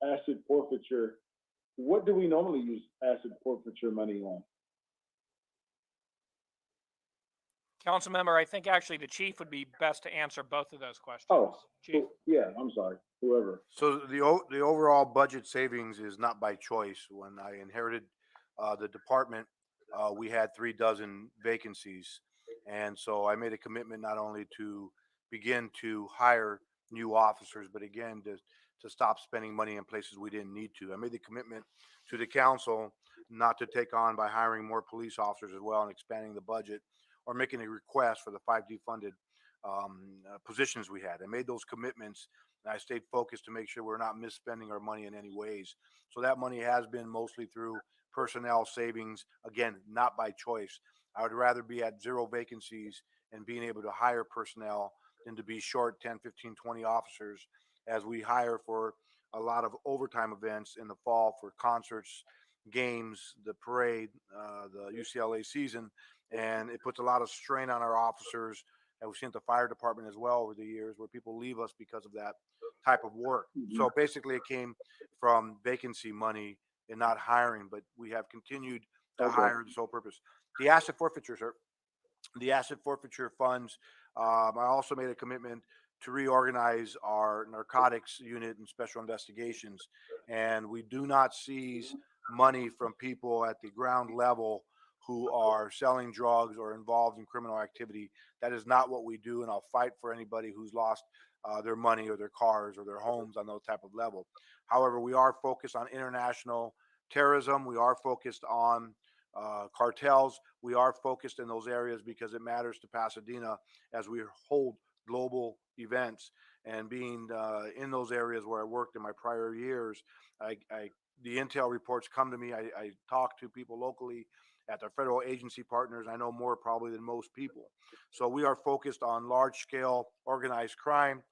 asset forfeiture. What do we normally use asset forfeiture money on? Council member, I think actually the chief would be best to answer both of those questions. Oh, Chief. yeah, I'm sorry, whoever. So the overall budget savings is not by choice. When I inherited the department, we had 36 vacancies. And so I made a commitment not only to begin to hire new officers, but again, to stop spending money in places we didn't need to. I made the commitment to the council not to take on by hiring more police officers as well and expanding the budget or making a request for the 5 defunded positions we had. I made those commitments and I stayed focused to make sure we're not misspending our money in any ways. So that money has been mostly through personnel savings, again, not by choice. I would rather be at 0 vacancies and being able to hire personnel than to be short 10, 15, 20 officers as we hire for a lot of overtime events in the fall for concerts games, the parade, the UCLA season, and it puts a lot of strain on our officers. And we've seen the fire department as well over the years where people leave us because of that type of work. So basically, it came from vacancy money and not hiring, but we have continued to hire the sole purpose. The asset forfeitures are the asset forfeiture funds. I also made a commitment to reorganize our narcotics unit and special investigations. And we do not seize money from people at the ground level who are selling drugs or involved in criminal activity. That is not what we do. And I'll fight for anybody who's lost their money or their cars or their homes on those type of level. However, we are focused on international terrorism. We are focused on cartels. We are focused in those areas because it matters to Pasadena as we hold global events. And being in those areas where I worked in my prior years, the intel reports come to me. I talk to people locally at the federal agency partners. I know more probably than most people. So we are focused on large scale organized crime.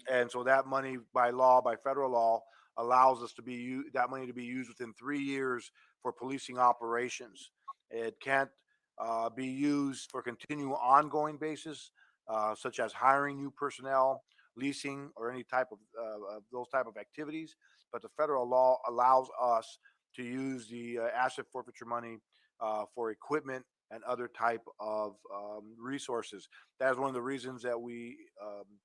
And so that money by law, by federal law, allows us to be that money to be used within 3 years for policing operations. It can't be used for continual ongoing basis, such as hiring new personnel, leasing, or any type of those type of activities. But the federal law allows us to use the asset forfeiture money for equipment and other type of resources. That is one of the reasons that we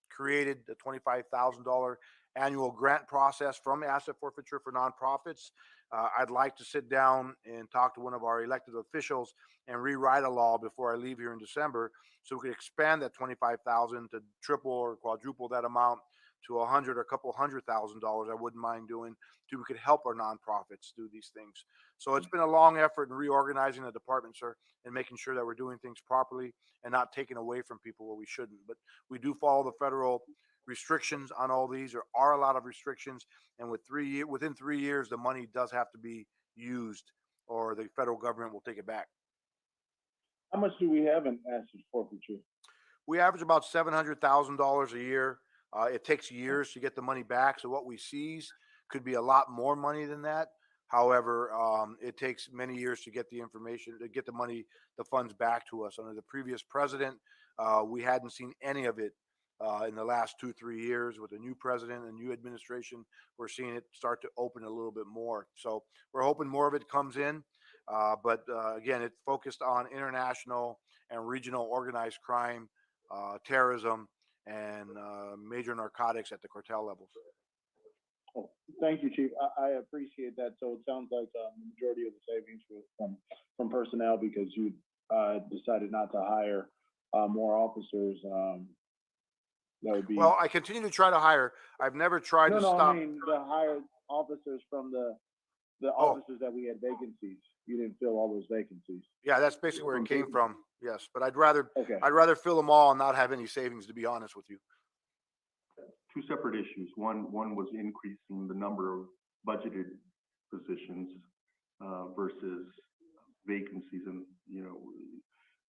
created the $25,000 annual grant process from asset forfeiture for nonprofits. I'd like to sit down and talk to one of our elected officials and rewrite a law before I leave here in December, so we could expand that 25,000 to triple or quadruple that amount to $100 or a couple $100,000. I wouldn't mind doing, so we could help our nonprofits do these things. So it's been a long effort in reorganizing the department, sir, and making sure that we're doing things properly and not taking away from people where we shouldn't. But we do follow the federal restrictions on all these. There are a lot of restrictions, and within 3 years, the money does have to be used, or the federal government will take it back. How much do we have in asset forfeiture? We average about $700,000 a year. It takes years to get the money back. So what we seize could be a lot more money than that. However, it takes many years to get the information, to get the money, the funds back to us. Under the previous president, we hadn't seen any of it in the last 2-3 years. With the new president and new administration, we're seeing it start to open a little bit more. So we're hoping more of it comes in. But again, it's focused on international and regional organized crime, terrorism, and major narcotics at the cartel levels. Oh, thank you, Chief. I appreciate that. So it sounds like the majority of the savings were from personnel because you decided not to hire more officers. That would be. Well, I continue to try to hire. I've never tried to stop. I mean the hired officers from the officers that we had vacancies. You didn't fill all those vacancies. Yeah, that's basically where it came from. Yes, but I'd rather fill them all and not have any savings, to be honest with you. Two separate issues. One was increasing the number of budgeted positions versus vacancies, and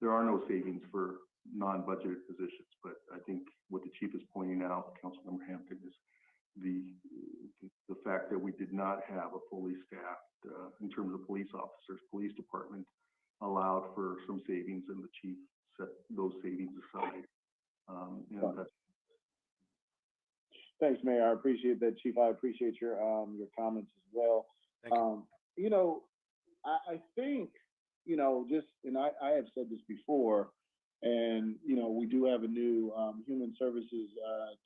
there are no savings for non-budgeted positions. But I think what the chief is pointing out, Councilmember Hampton, is the fact that we did not have a fully staffed in terms of police officers. Police department allowed for some savings, and the chief set those savings aside. Thanks, Mayor. I appreciate that, Chief. I appreciate your comments as well. Thank you. I think and I have said this before, and we do have a new human services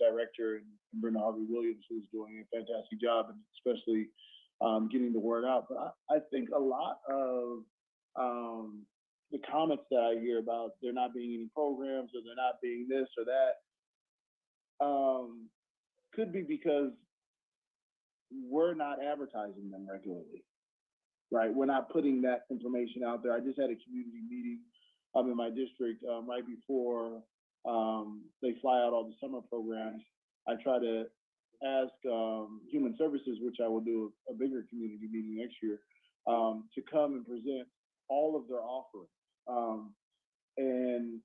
director in Brenda Harvey-Williams, who's doing a fantastic job, and especially getting the word out. But I think a lot of the comments that I hear about there not being any programs or there not being this or that could be because we're not advertising them regularly, right? We're not putting that information out there. I just had a community meeting in my district right before they fly out all the summer programs. I try to ask Human Services, which I will do a bigger community meeting next year, to come and present all of their offerings. And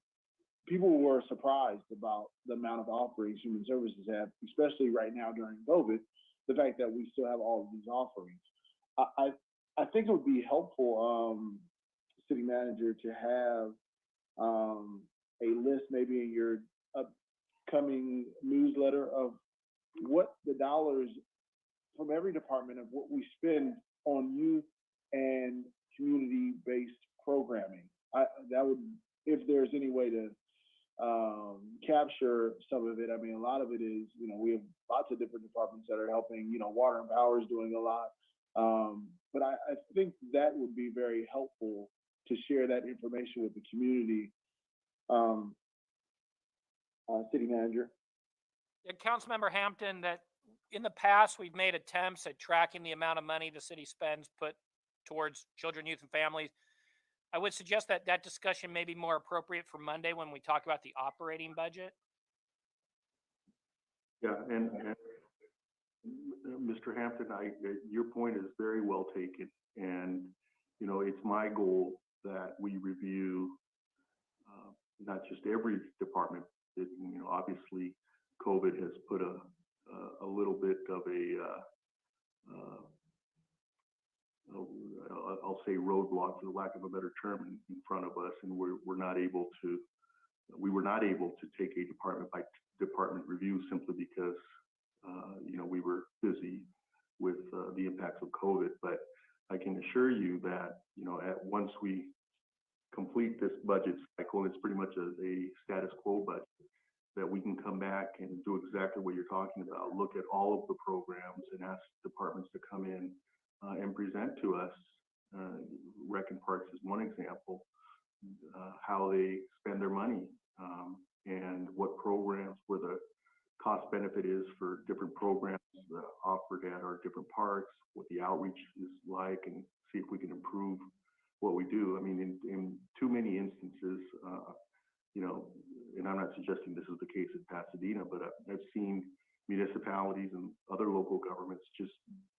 people were surprised about the amount of offerings Human Services have, especially right now during COVID, the fact that we still have all of these offerings. I think it would be helpful, city manager, to have a list maybe in your upcoming newsletter of what the dollars from every department of what we spend on youth and community-based programming. That would, if there's any way to capture some of it. I mean, a lot of it is, we have lots of different departments that are helping. Water and Power is doing a lot. But I think that would be very helpful to share that information with the community. City manager. Yeah, Councilmember Hampton, that in the past, we've made attempts at tracking the amount of money the city spends put towards children, youth, and families. I would suggest that that discussion may be more appropriate for Monday when we talk about the operating budget. Yeah, and Mr. Hampton, your point is very well taken. And, it's my goal that we review not just every department. Obviously, COVID has put a little bit of I'll say roadblock, for the lack of a better term, in front of us, and we were not able to take a department by department review simply because we were busy with the impacts of COVID. But I can assure you that once we complete this budget cycle, it's pretty much a status quo budget, that we can come back and do exactly what you're talking about, look at all of the programs and ask departments to come in and present to us. Rec and Parks is one example, how they spend their money, and what programs, where the cost benefit is for different programs offered at our different parks, what the outreach is like, and see if we can improve what we do. I mean, in too many instances, and I'm not suggesting this is the case in Pasadena, but I've seen municipalities and other local governments just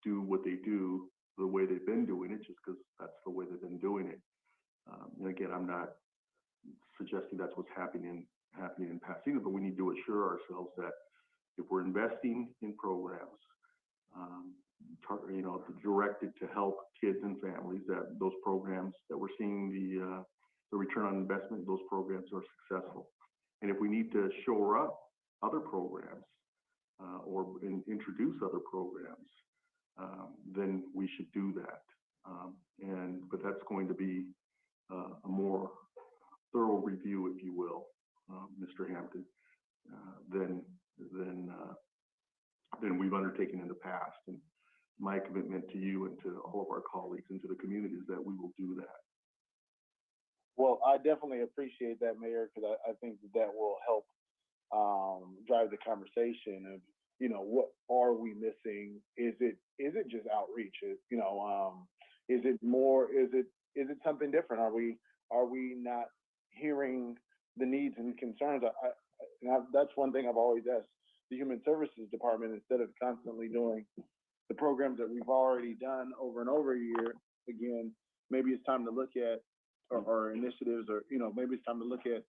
do what they do the way they've been doing it, just because that's the way they've been doing it. And again, I'm not suggesting that's what's happening in Pasadena, but we need to assure ourselves that if we're investing in programs, directed to help kids and families, that those programs, that we're seeing the return on investment, those programs are successful. And if we need to shore up other programs or introduce other programs, then we should do that. But that's going to be a more thorough review, if you will, Mr. Hampton, than we've undertaken in the past. And my commitment to you and to all of our colleagues and to the community is that we will do that. Well, I definitely appreciate that, Mayor, because I think that will help drive the conversation of, what are we missing? Is it just outreach? Is it more? Is it something different? Are we not hearing the needs and concerns? That's one thing I've always asked the Human Services Department, instead of constantly doing the programs that we've already done over and over a year. Again, maybe it's time to look at our initiatives, or maybe it's time to look at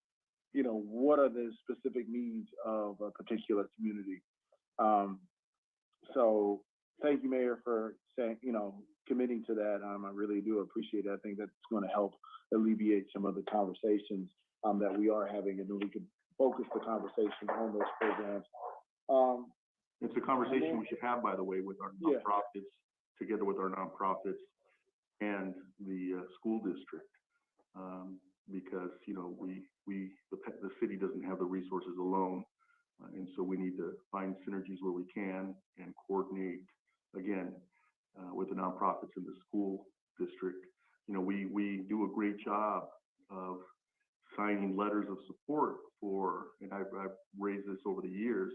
what are the specific needs of a particular community. So thank you, Mayor, for saying, committing to that. I really do appreciate it. I think that's going to help alleviate some of the conversations that we are having, and then we can focus the conversation on those programs. It's a conversation we should have, by the way, with our nonprofits, together with our nonprofits and the school district, because the city doesn't have the resources alone, and so we need to find synergies where we can and coordinate again with the nonprofits in the school district. We do a great job of signing letters of support for, and I've raised this over the years,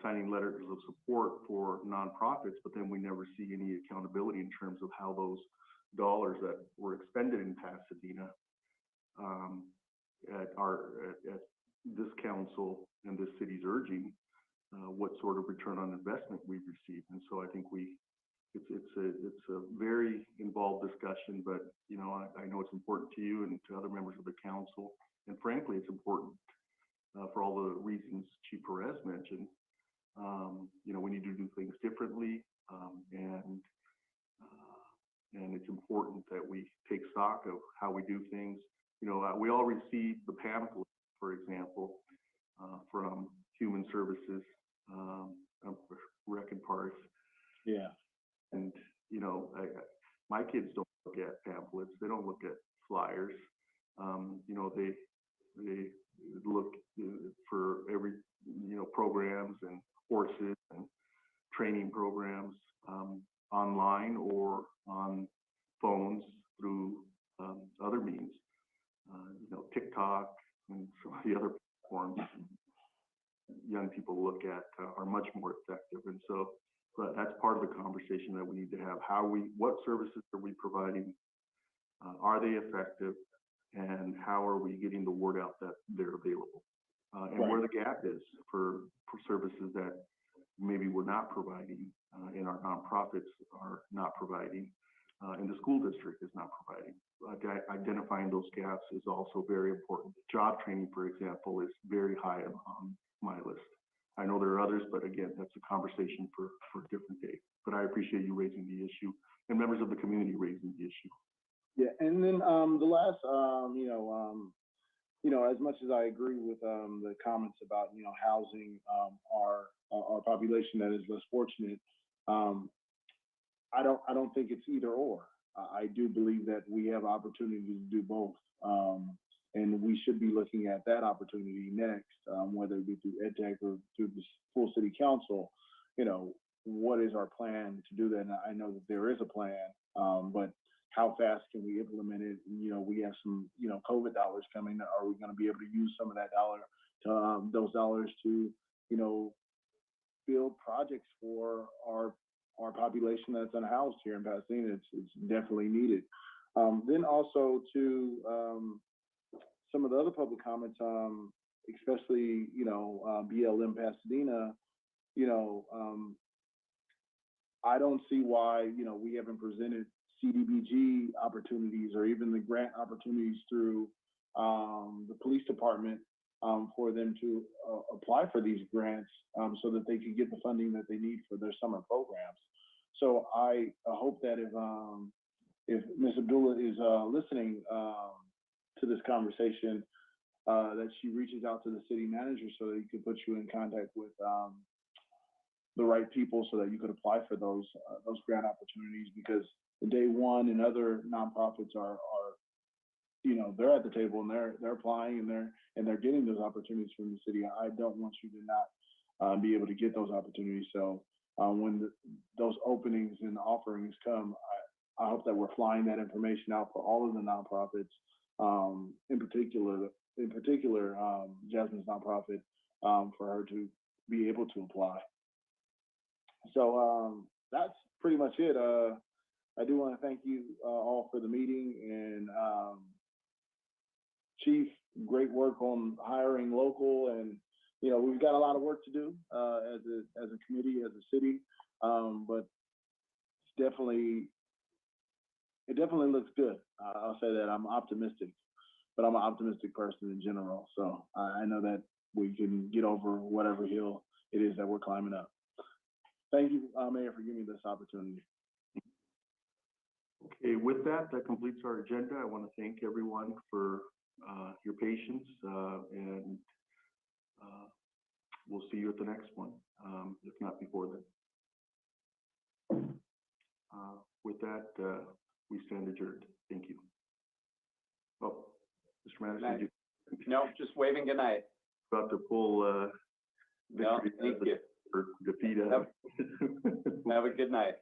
signing letters of support for nonprofits, but then we never see any accountability in terms of how those dollars that were expended in Pasadena at this council and this city's urging, what sort of return on investment we've received. And so I think it's a very involved discussion, but I know it's important to you and to other members of the council, and frankly, it's important for all the reasons Chief Perez mentioned. We need to do things differently, and it's important that we take stock of how we do things. You know, we all receive the pamphlet, for example, from Human Services, Rec and Parks. Yeah. And, you know, my kids don't look at pamphlets. They don't look at flyers. You know, they look for every, you know, programs and courses and training programs online or on phones through other means. You know, TikTok and some of the other platforms young people look at are much more effective. And so, but that's part of the conversation that we need to have. What services are we providing? Are they effective? And how are we getting the word out that they're available? And where the gap is for services that maybe we're not providing, and our nonprofits are not providing, and the school district is not providing. Identifying those gaps is also very important. Job training, for example, is very high on my list. I know there are others, but again, that's a conversation for a different day. But I appreciate you raising the issue and members of the community raising the issue. Yeah, and then the last, you know, as much as I agree with the comments about, you know, housing our population that is less fortunate, I don't think it's either or. I do believe that we have opportunities to do both, and we should be looking at that opportunity next, whether it be through EdTech or through the full city council. You know, what is our plan to do that? And I know that there is a plan, but how fast can we implement it? You know, we have some, you know, COVID dollars coming. Are we going to be able to use some of that those dollars to, you know, build projects for our population that's unhoused here in Pasadena? It's definitely needed. Then also to some of the other public comments, especially, you know, BLM Pasadena, you know, I don't see why, you know, we haven't presented CDBG opportunities or even the grant opportunities through the police department for them to apply for these grants so that they can get the funding that they need for their summer programs. So I hope that if Ms. Abdullah is listening to this conversation, that she reaches out to the city manager so that he can put you in contact with the right people so that you could apply for those grant opportunities, because the Day One and other nonprofits are you know, they're at the table and they're applying and they're getting those opportunities from the city. I don't want you to not be able to get those opportunities. So when those openings and offerings come, I hope that we're flying that information out for all of the nonprofits, in particular Jasmine's nonprofit, for her to be able to apply. So that's pretty much it. I do want to thank you all for the meeting, and Chief, great work on hiring local, and you know, we've got a lot of work to do as a committee, as a city, but it definitely looks good. I'll say that I'm optimistic, but I'm an optimistic person in general, so I know that we can get over whatever hill it is that we're climbing up. Thank you, Mayor, for giving me this opportunity. Okay, with that completes our agenda. I want to thank everyone for your patience, and we'll see you at the next one, if not before then. With that, we stand adjourned. Thank you. Oh, Mr. Manager, No, just waving good night. About to pull No, thank you. or defeat. Have a good night.